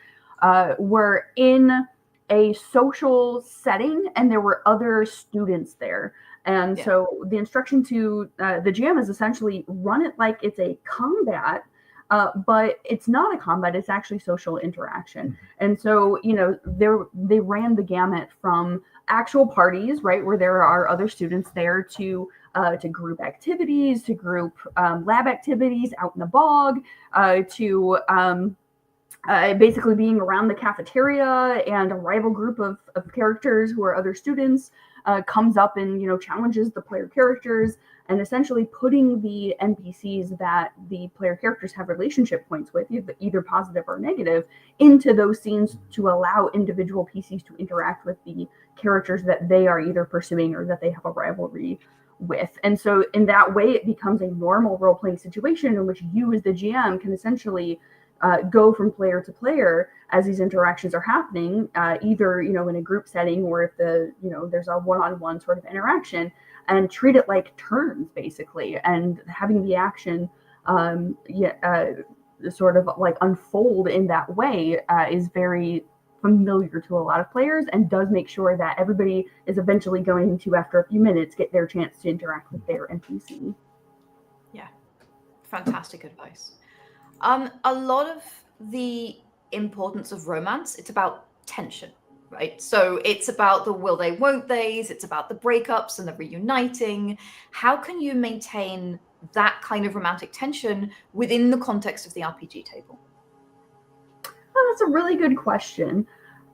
Speaker 3: were in a social setting and there were other students there. And so the instruction to the GM is essentially run it like it's a combat, but it's not a combat, it's actually social interaction. And so, they ran the gamut from actual parties, right, where there are other students there, to group activities, to group lab activities out in the bog, to basically being around the cafeteria, and a rival group of characters who are other students comes up and challenges the player characters, and essentially putting the NPCs that the player characters have relationship points with, either positive or negative, into those scenes to allow individual PCs to interact with the characters that they are either pursuing or that they have a rivalry with. And so in that way, it becomes a normal role-playing situation in which you as the GM can essentially go from player to player as these interactions are happening, either in a group setting, or if there's a one-on-one sort of interaction, and treat it like turns basically, and having the action sort of like unfold in that way is very familiar to a lot of players, and does make sure that everybody is eventually going to, after a few minutes, get their chance to interact with their NPC.
Speaker 1: Yeah, fantastic advice. A lot of the importance of romance, it's about tension, right? So it's about the will they, won't they's, it's about the breakups and the reuniting. How can you maintain that kind of romantic tension within the context of the RPG table?
Speaker 3: Oh, that's a really good question.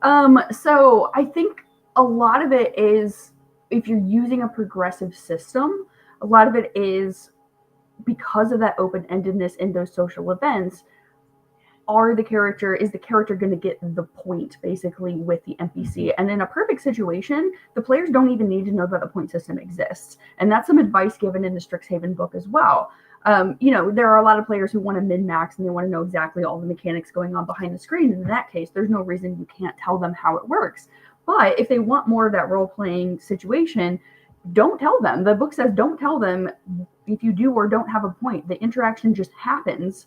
Speaker 3: So I think a lot of it is, if you're using a progressive system, a lot of it is because of that open-endedness in those social events. Is the character going to get the point basically with the NPC? And in a perfect situation, the players don't even need to know that the point system exists. And that's some advice given in the Strixhaven book as well. There are a lot of players who want to min-max and they want to know exactly all the mechanics going on behind the screen. And in that case, there's no reason you can't tell them how it works. But if they want more of that role-playing situation, don't tell them. The book says don't tell them if you do or don't have a point. The interaction just happens,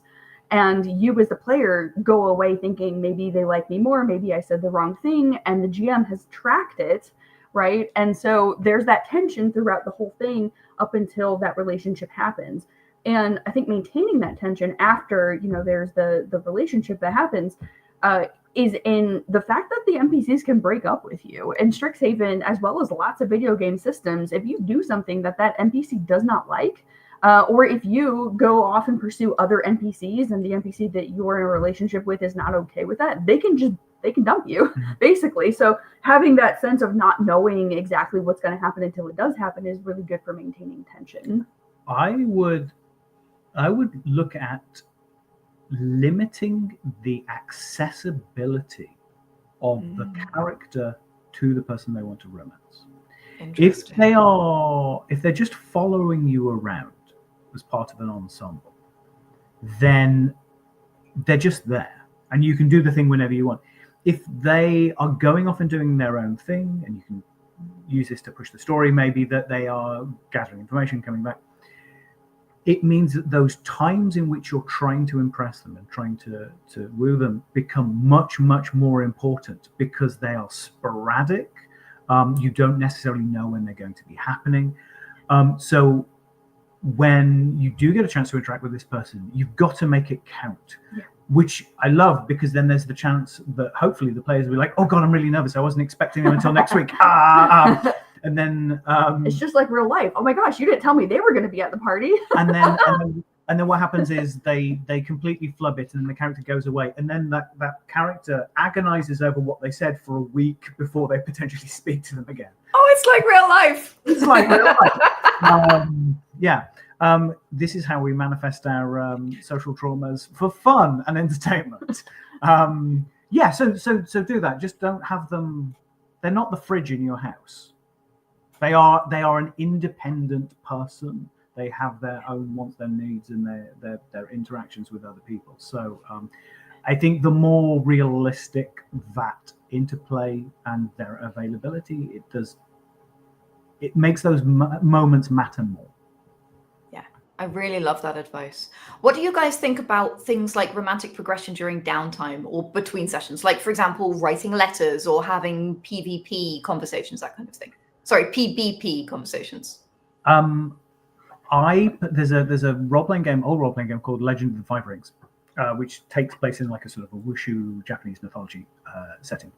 Speaker 3: and you as the player go away thinking maybe they like me more, maybe I said the wrong thing, and the GM has tracked it, right? And so there's that tension throughout the whole thing up until that relationship happens. And I think maintaining that tension after, there's the relationship that happens, is in the fact that the NPCs can break up with you. In Strixhaven, as well as lots of video game systems, if you do something that NPC does not like, or if you go off and pursue other NPCs and the NPC that you're in a relationship with is not okay with that, they can dump you, basically. So having that sense of not knowing exactly what's going to happen until it does happen is really good for maintaining tension.
Speaker 2: I would look at limiting the accessibility of the character to the person they want to romance. If they're just following you around as part of an ensemble, then they're just there and you can do the thing whenever you want. If they are going off and doing their own thing, and you can use this to push the story, maybe that they are gathering information, coming back, it means that those times in which you're trying to impress them and trying to woo them become much, much more important, because they are sporadic. You don't necessarily know when they're going to be happening. So when you do get a chance to interact with this person, you've got to make it count.
Speaker 3: Yeah.
Speaker 2: which I love, because then there's the chance that hopefully the players will be like, oh God, I'm really nervous. I wasn't expecting them until next week. And then
Speaker 3: it's just like real life. Oh my gosh, you didn't tell me they were going to be at the party.
Speaker 2: and then what happens is they completely flub it, and then the character goes away, and then that character agonizes over what they said for a week before they potentially speak to them again.
Speaker 1: Oh, it's like real life.
Speaker 2: It's like real life. This is how we manifest our social traumas for fun and entertainment. So do that. Just don't have them. They're not the fridge in your house. They are an independent person. They have their own wants, their needs, and their interactions with other people. So I think the more realistic that interplay and their availability, it makes those moments matter more.
Speaker 1: Yeah, I really love that advice. What do you guys think about things like romantic progression during downtime or between sessions? Like, for example, writing letters or having PvP conversations, that kind of thing. Sorry, PvP conversations.
Speaker 2: There's a old role-playing game called Legend of the Five Rings, which takes place in like a sort of a wushu Japanese mythology setting.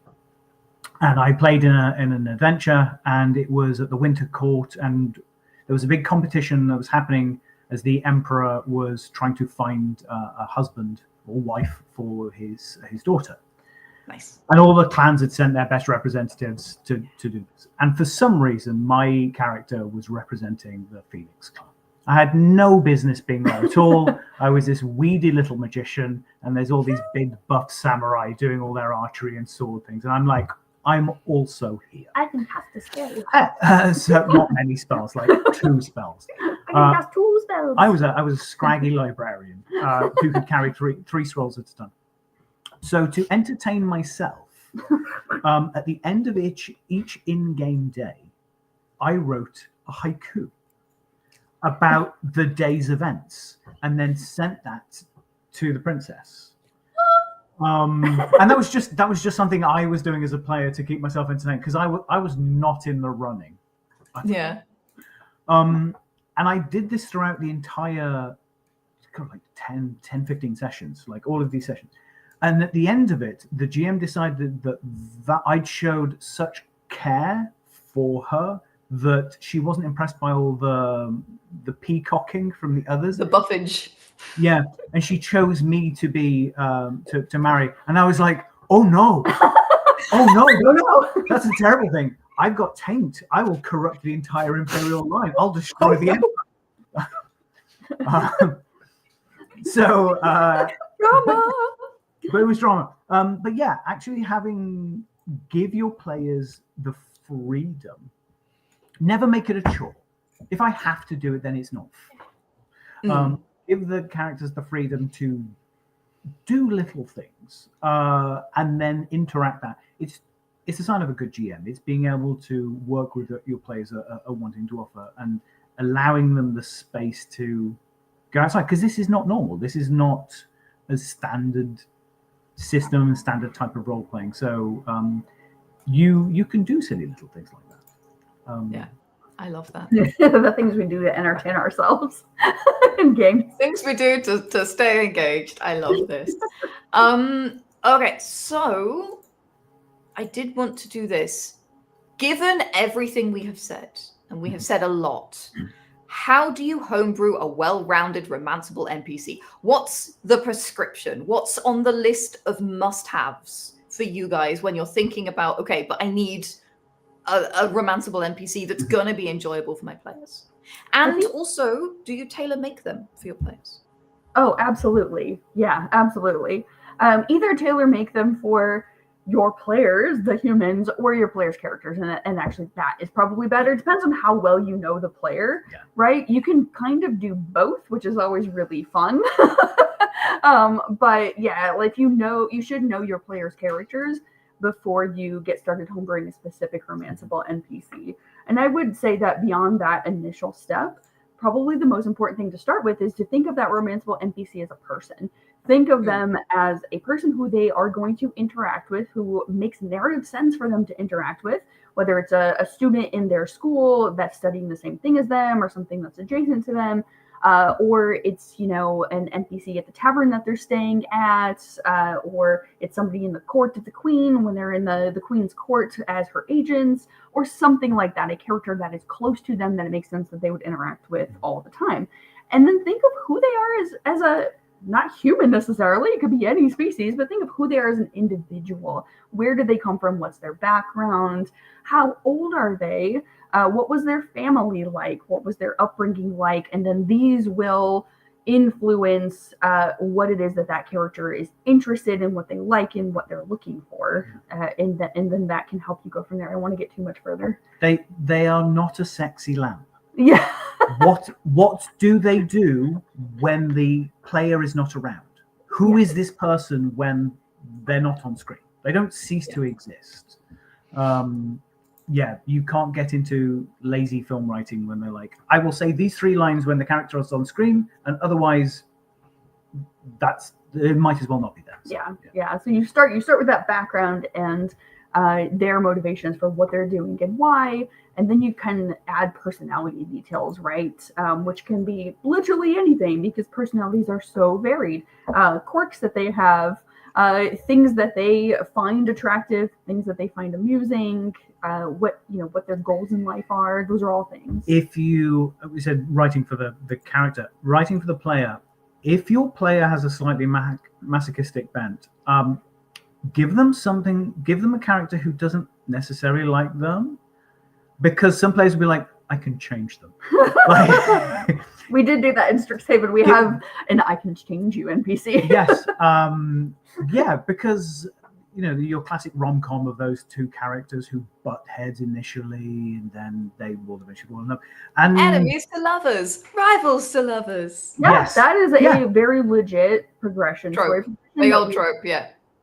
Speaker 2: And I played in an adventure, and it was at the Winter Court, and there was a big competition that was happening as the emperor was trying to find a husband or wife for his daughter.
Speaker 1: Nice.
Speaker 2: And all the clans had sent their best representatives to do this. And for some reason, my character was representing the Phoenix clan. I had no business being there at all. I was this weedy little magician, and there's all these big buff samurai doing all their archery and sword things. And I'm like, I'm also here.
Speaker 3: I can cast a spell.
Speaker 2: So not many spells, like 2 spells.
Speaker 3: I can cast 2 spells.
Speaker 2: I was a scraggy librarian who could carry three scrolls at a time. So to entertain myself, at the end of each in-game day, I wrote a haiku about the day's events and then sent that to the princess. And that was just something I was doing as a player to keep myself entertained, because I was not in the running.
Speaker 1: Yeah.
Speaker 2: And I did this throughout the entire like 10, 15 sessions, like all of these sessions. And at the end of it, the GM decided that I'd showed such care for her that she wasn't impressed by all the peacocking from the others.
Speaker 1: The buffage.
Speaker 2: Yeah, and she chose me to be to marry, and I was like, oh no, no, that's a terrible thing. I've got taint. I will corrupt the entire imperial line. I'll destroy the empire.
Speaker 1: Drama.
Speaker 2: But it was drama. But yeah, actually give your players the freedom. Never make it a chore. If I have to do it, then it's not. Give the characters the freedom to do little things and then interact that. It's a sign of a good GM. It's being able to work with your players are wanting to offer, and allowing them the space to go outside, because this is not normal. This is not a standard system and standard type of role playing. So you can do silly little things like that.
Speaker 1: Yeah, I love that.
Speaker 3: The things we do to entertain ourselves in games.
Speaker 1: Things we do to stay engaged. I love this. Okay, so I did want to do this. Given everything we have said, and we have said a lot, how do you homebrew a well-rounded romanceable NPC? What's the prescription? What's on the list of must-haves for you guys when you're thinking about, okay, but I need a romanceable NPC that's going to be enjoyable for my players? And also, do you tailor-make them for your players?
Speaker 3: Oh, absolutely. Yeah, absolutely. Either tailor-make them for your players, the humans, or your players' characters. And actually, that is probably better. It depends on how well you know the player, right? You can kind of do both, which is always really fun. But yeah, like, you should know your players' characters before you get started homebrewing a specific romanceable NPC. And I would say that beyond that initial step, probably the most important thing to start with is to think of that romanceable NPC as a person. Think of them as a person who they are going to interact with, who makes narrative sense for them to interact with, whether it's a student in their school that's studying the same thing as them or something that's adjacent to them. or it's, you know, an NPC at the tavern that they're staying at, or it's somebody in the court of the queen when they're in the queen's court as her agents, or something like that, a character that is close to them that it makes sense that they would interact with all the time. And then think of who they are as a, not human necessarily, it could be any species, but think of who they are as an individual. Where did they come from? What's their background? How old are they? What was their family like? What was their upbringing like? And then these will influence what it is that character is interested in, what they like, and what they're looking for. And then that can help you go from there. I don't want to get too much further.
Speaker 2: They are not a sexy lamp.
Speaker 3: Yeah.
Speaker 2: What do they do when the player is not around? Who is this person when they're not on screen? They don't cease to exist. You can't get into lazy film writing when they're like, I will say these 3 lines when the character is on screen, and otherwise it might as well not be there. So,
Speaker 3: So you start with that background and their motivations for what they're doing and why, and then you can add personality details, right? Which can be literally anything, because personalities are so varied. Quirks that they have, things that they find attractive, things that they find amusing, what their goals in life are. Those are all things.
Speaker 2: We said writing for the character, writing for the player. If your player has a slightly masochistic bent, give them a character who doesn't necessarily like them, because some players will be like, I can change them.
Speaker 3: We did do that in Strixhaven. We have an I can change you NPC.
Speaker 2: Yes. Because your classic rom-com of those 2 characters who butt heads initially, and then they will eventually fall in love. And
Speaker 1: enemies to lovers, rivals to lovers.
Speaker 3: Yes, that is a very legit progression.
Speaker 1: Trope. The old trope,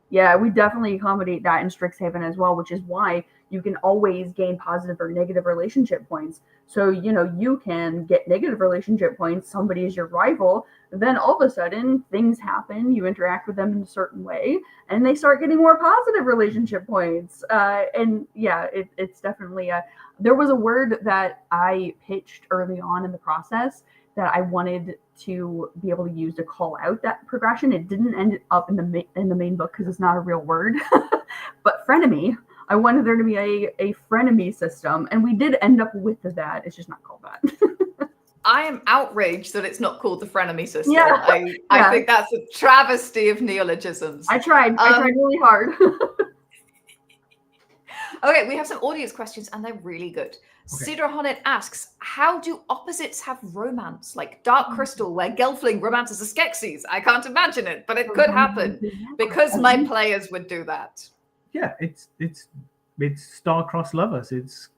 Speaker 3: Yeah, we definitely accommodate that in Strixhaven as well, which is why you can always gain positive or negative relationship points. So, you can get negative relationship points, somebody is your rival, then all of a sudden things happen, you interact with them in a certain way, and they start getting more positive relationship points. It's definitely there was a word that I pitched early on in the process that I wanted to be able to use to call out that progression. It didn't end up in the main book because it's not a real word, but frenemy. I wanted there to be a frenemy system, and we did end up with that. It's just not called that.
Speaker 1: I am outraged that it's not called the frenemy system.
Speaker 3: Yeah.
Speaker 1: I think that's a travesty of neologisms.
Speaker 3: I tried really hard.
Speaker 1: Okay, we have some audience questions, and they're really good.
Speaker 2: Okay.
Speaker 1: Cedar Honnet asks, how do opposites have romance? Like Dark Crystal, where Gelfling romances a Skeksis. I can't imagine it, but it could happen, because my players would do that.
Speaker 2: Yeah, it's star-crossed lovers. It's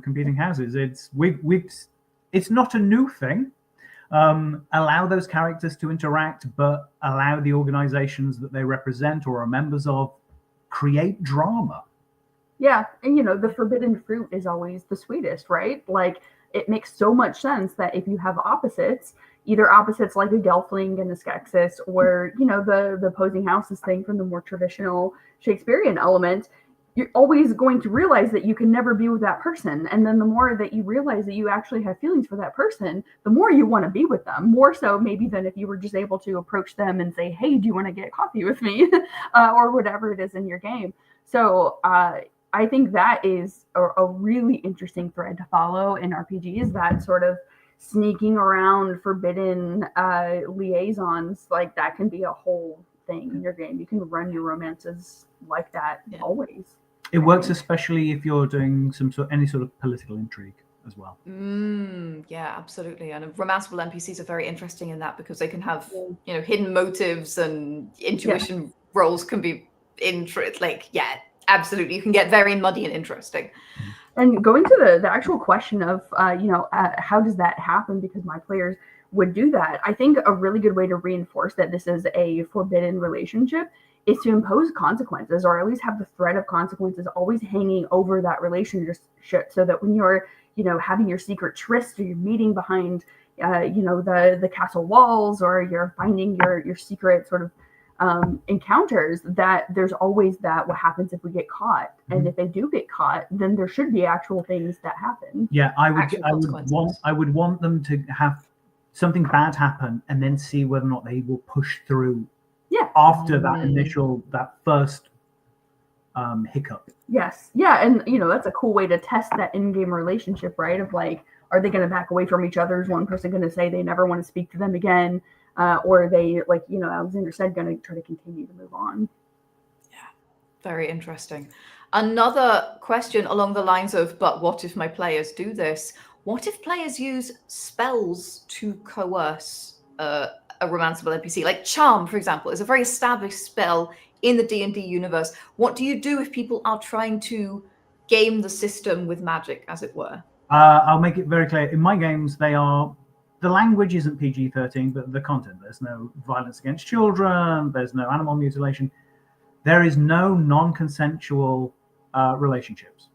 Speaker 2: competing houses. It's not a new thing. Allow those characters to interact, but allow the organizations that they represent or are members of create drama.
Speaker 3: Yeah, and the forbidden fruit is always the sweetest, right? Like, it makes so much sense that if you have opposites, either opposites like a Gelfling and a Skeksis, or the opposing houses thing from the more traditional Shakespearean element, you're always going to realize that you can never be with that person. And then the more that you realize that you actually have feelings for that person, the more you want to be with them, more so maybe than if you were just able to approach them and say, hey, do you want to get coffee with me? Or whatever it is in your game. So I think that is a really interesting thread to follow in RPGs, that sort of sneaking around forbidden liaisons. Like, that can be a whole thing in your game. You can run your romances like that always.
Speaker 2: It works especially if you're doing any sort of political intrigue as well.
Speaker 1: Yeah, absolutely. And romanceable NPCs are very interesting in that, because they can have hidden motives, and intuition roles can be absolutely. You can get very muddy and interesting.
Speaker 3: And going to the actual question of how does that happen, because my players would do that, I think a really good way to reinforce that this is a forbidden relationship is to impose consequences, or at least have the threat of consequences always hanging over that relationship, so that when you're having your secret tryst, or you're meeting behind the castle walls, or you're finding your secret sort of encounters, that there's always that what happens if we get caught. And if they do get caught, then there should be actual things that happen.
Speaker 2: I would want them to have something bad happen and then see whether or not they will push through
Speaker 3: Yeah.
Speaker 2: after that first hiccup.
Speaker 3: Yes. Yeah. And, that's a cool way to test that in-game relationship, right? Of like, are they going to back away from each other? Is one person going to say they never want to speak to them again? Or are they, like, Alexander said, going to try to continue to move on?
Speaker 1: Yeah. Very interesting. Another question along the lines of, but what if my players do this? What if players use spells to coerce a romanceable NPC? Like Charm, for example, is a very established spell in the D&D universe. What do you do if people are trying to game the system with magic, as it were?
Speaker 2: I'll make it very clear. In my games, the language isn't PG-13, but the content. There's no violence against children. There's no animal mutilation. There is no non-consensual relationships.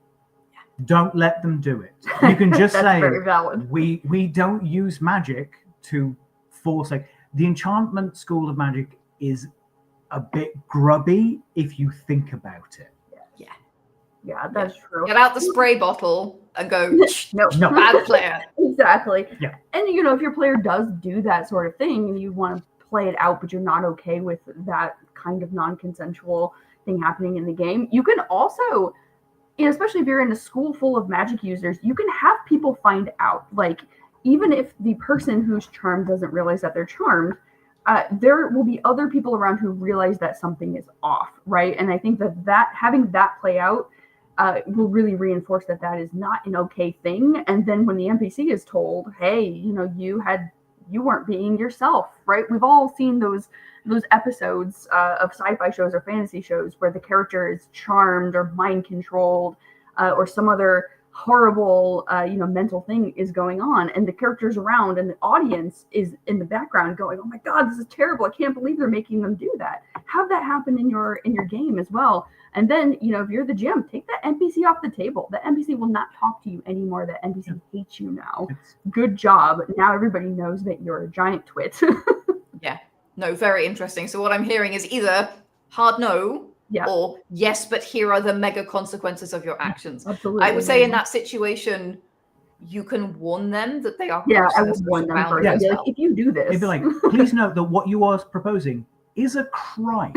Speaker 2: Don't let them do it. You can just say,
Speaker 3: very valid.
Speaker 2: we don't use magic to force. Like, the enchantment school of magic is a bit grubby if you think about it.
Speaker 3: Yeah, that's true.
Speaker 1: Get out the spray bottle and go,
Speaker 3: no,
Speaker 1: bad player.
Speaker 3: Exactly.
Speaker 2: Yeah.
Speaker 3: And, if your player does do that sort of thing and you want to play it out, but you're not okay with that kind of non-consensual thing happening in the game, you can also, especially if you're in a school full of magic users, you can have people find out. Like, even if the person who's charmed doesn't realize that they're charmed, there will be other people around who realize that something is off, right? And I think that having that play out will really reinforce that is not an okay thing. And then when the NPC is told, hey, you weren't being yourself, right? We've all seen those episodes of sci-fi shows or fantasy shows where the character is charmed or mind controlled or some other horrible mental thing is going on, and the characters around and the audience is in the background going, oh my god, this is terrible, I can't believe they're making them do that. Have that happen in your game as well. And then, if you're the GM, take that NPC off the table. The NPC will not talk to you anymore. That NPC hates you now. Good job. Now everybody knows that you're a giant twit.
Speaker 1: Yeah. No, very interesting. So what I'm hearing is either hard no, or yes, but here are the mega consequences of your actions.
Speaker 3: Absolutely.
Speaker 1: I would say in that situation, you can warn them that they are.
Speaker 3: Yeah, I would warn them first.
Speaker 2: Yeah.
Speaker 3: Like, if you do this,
Speaker 2: it'd be like, please note that what you are proposing is a crime.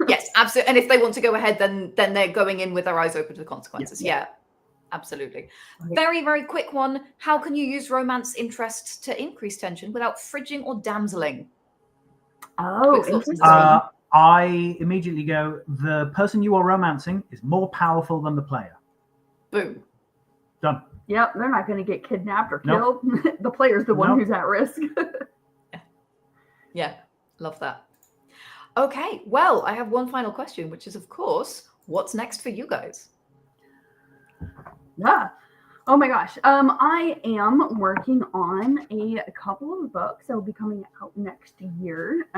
Speaker 1: Yes, absolutely. And if they want to go ahead, then they're going in with their eyes open to the consequences. Yeah, absolutely. Okay. Very, very quick one. How can you use romance interest to increase tension without fridging or damseling?
Speaker 3: Oh, interesting.
Speaker 2: I immediately go, the person you are romancing is more powerful than the player.
Speaker 1: Boom.
Speaker 2: Done.
Speaker 3: Yep, they're not going to get kidnapped or killed. Nope. The player's the one who's at risk.
Speaker 1: Yeah, love that. Okay, well, I have one final question, which is, of course, what's next for you guys?
Speaker 3: Yeah. Oh my gosh. I am working on a couple of books that will be coming out next year.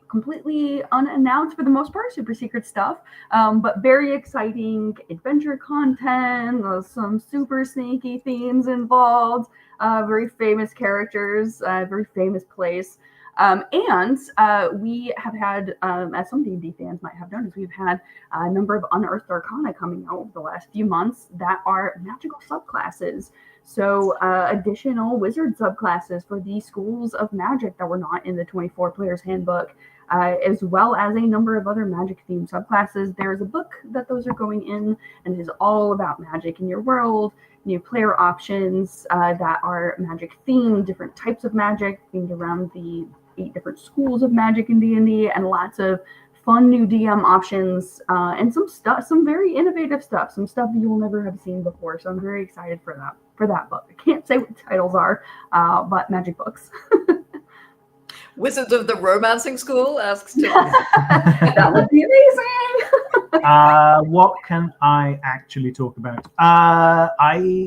Speaker 3: Completely unannounced for the most part, super secret stuff, but very exciting adventure content, some super sneaky themes involved, very famous characters, very famous place. And we have had, as some D&D fans might have noticed, we've had a number of unearthed arcana coming out over the last few months that are magical subclasses. So additional wizard subclasses for the schools of magic that were not in the 24 Players Handbook, as well as a number of other magic-themed subclasses. There's a book that those are going in, and it is all about magic in your world, new player options that are magic-themed, different types of magic themed around the 8 different schools of magic in D&D, and lots of fun new DM options, and some very innovative stuff, some stuff that you will never have seen before. So I'm very excited for that book. I can't say what the titles are, but magic books.
Speaker 1: Wizards of the Romancing School asks Tim.
Speaker 3: That would be amazing.
Speaker 2: What can I actually talk about?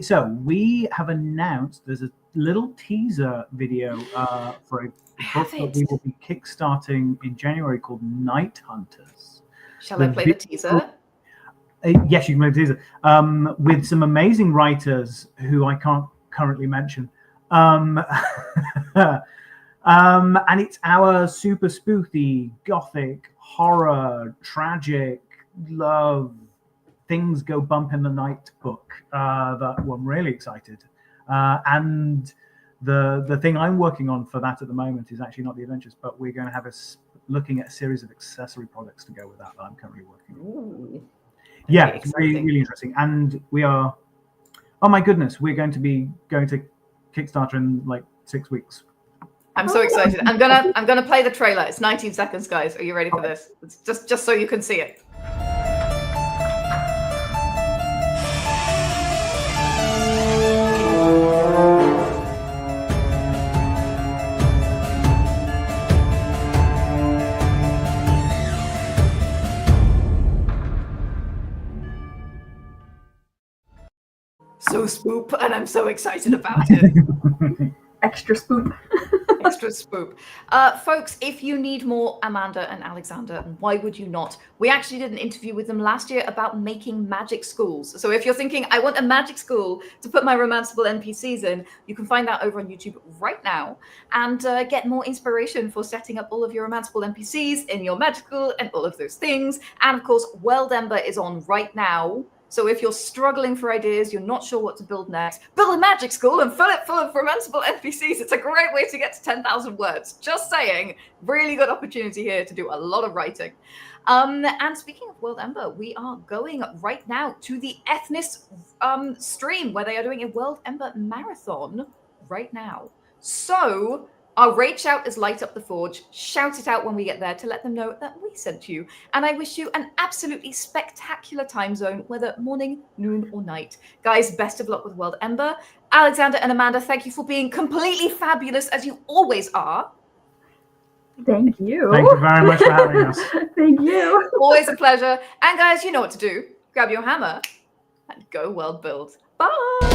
Speaker 2: So we have announced there's a little teaser video for a book that we will be kickstarting in January called Night Hunters.
Speaker 1: Shall I play the teaser?
Speaker 2: Yes, you can play the teaser. With some amazing writers who I can't currently mention. And it's our super spooky, gothic, horror, tragic, love, things go bump in the night book that I'm really excited. And The thing I'm working on for that at the moment is actually not the adventures, but we're going to have looking at a series of accessory products to go with that I'm currently working on.
Speaker 1: Ooh,
Speaker 2: Yeah,
Speaker 1: very
Speaker 2: it's really,
Speaker 1: exciting.
Speaker 2: really interesting. And we are, oh my goodness, we're going to be going to Kickstarter in like 6 weeks.
Speaker 1: I'm so excited. I'm gonna play the trailer. It's 19 seconds, guys. Are you ready for this? It's just so you can see it. So spoop, and I'm so excited about it.
Speaker 3: Extra spoop.
Speaker 1: Extra spoop. Folks, if you need more Amanda and Alexander, and why would you not? We actually did an interview with them last year about making magic schools. So if you're thinking, I want a magic school to put my Romanceable NPCs in, you can find that over on YouTube right now and get more inspiration for setting up all of your Romanceable NPCs in your magic school and all of those things. And of course, World Ember is on right now. So if you're struggling for ideas, you're not sure what to build next, build a magic school and fill it full of Romanceable NPCs. It's a great way to get to 10,000 words. Just saying, really good opportunity here to do a lot of writing. And speaking of World Ember, we are going right now to the Ethnis stream where they are doing a World Ember marathon right now. So our raid shout is Light Up the Forge. Shout it out when we get there to let them know that we sent you. And I wish you an absolutely spectacular time zone, whether morning, noon, or night. Guys, best of luck with World Ember. Alexander and Amanda, thank you for being completely fabulous, as you always are.
Speaker 3: Thank you.
Speaker 2: Thank you very much for having us.
Speaker 3: Thank you.
Speaker 1: Always a pleasure. And guys, you know what to do. Grab your hammer and go world build. Bye.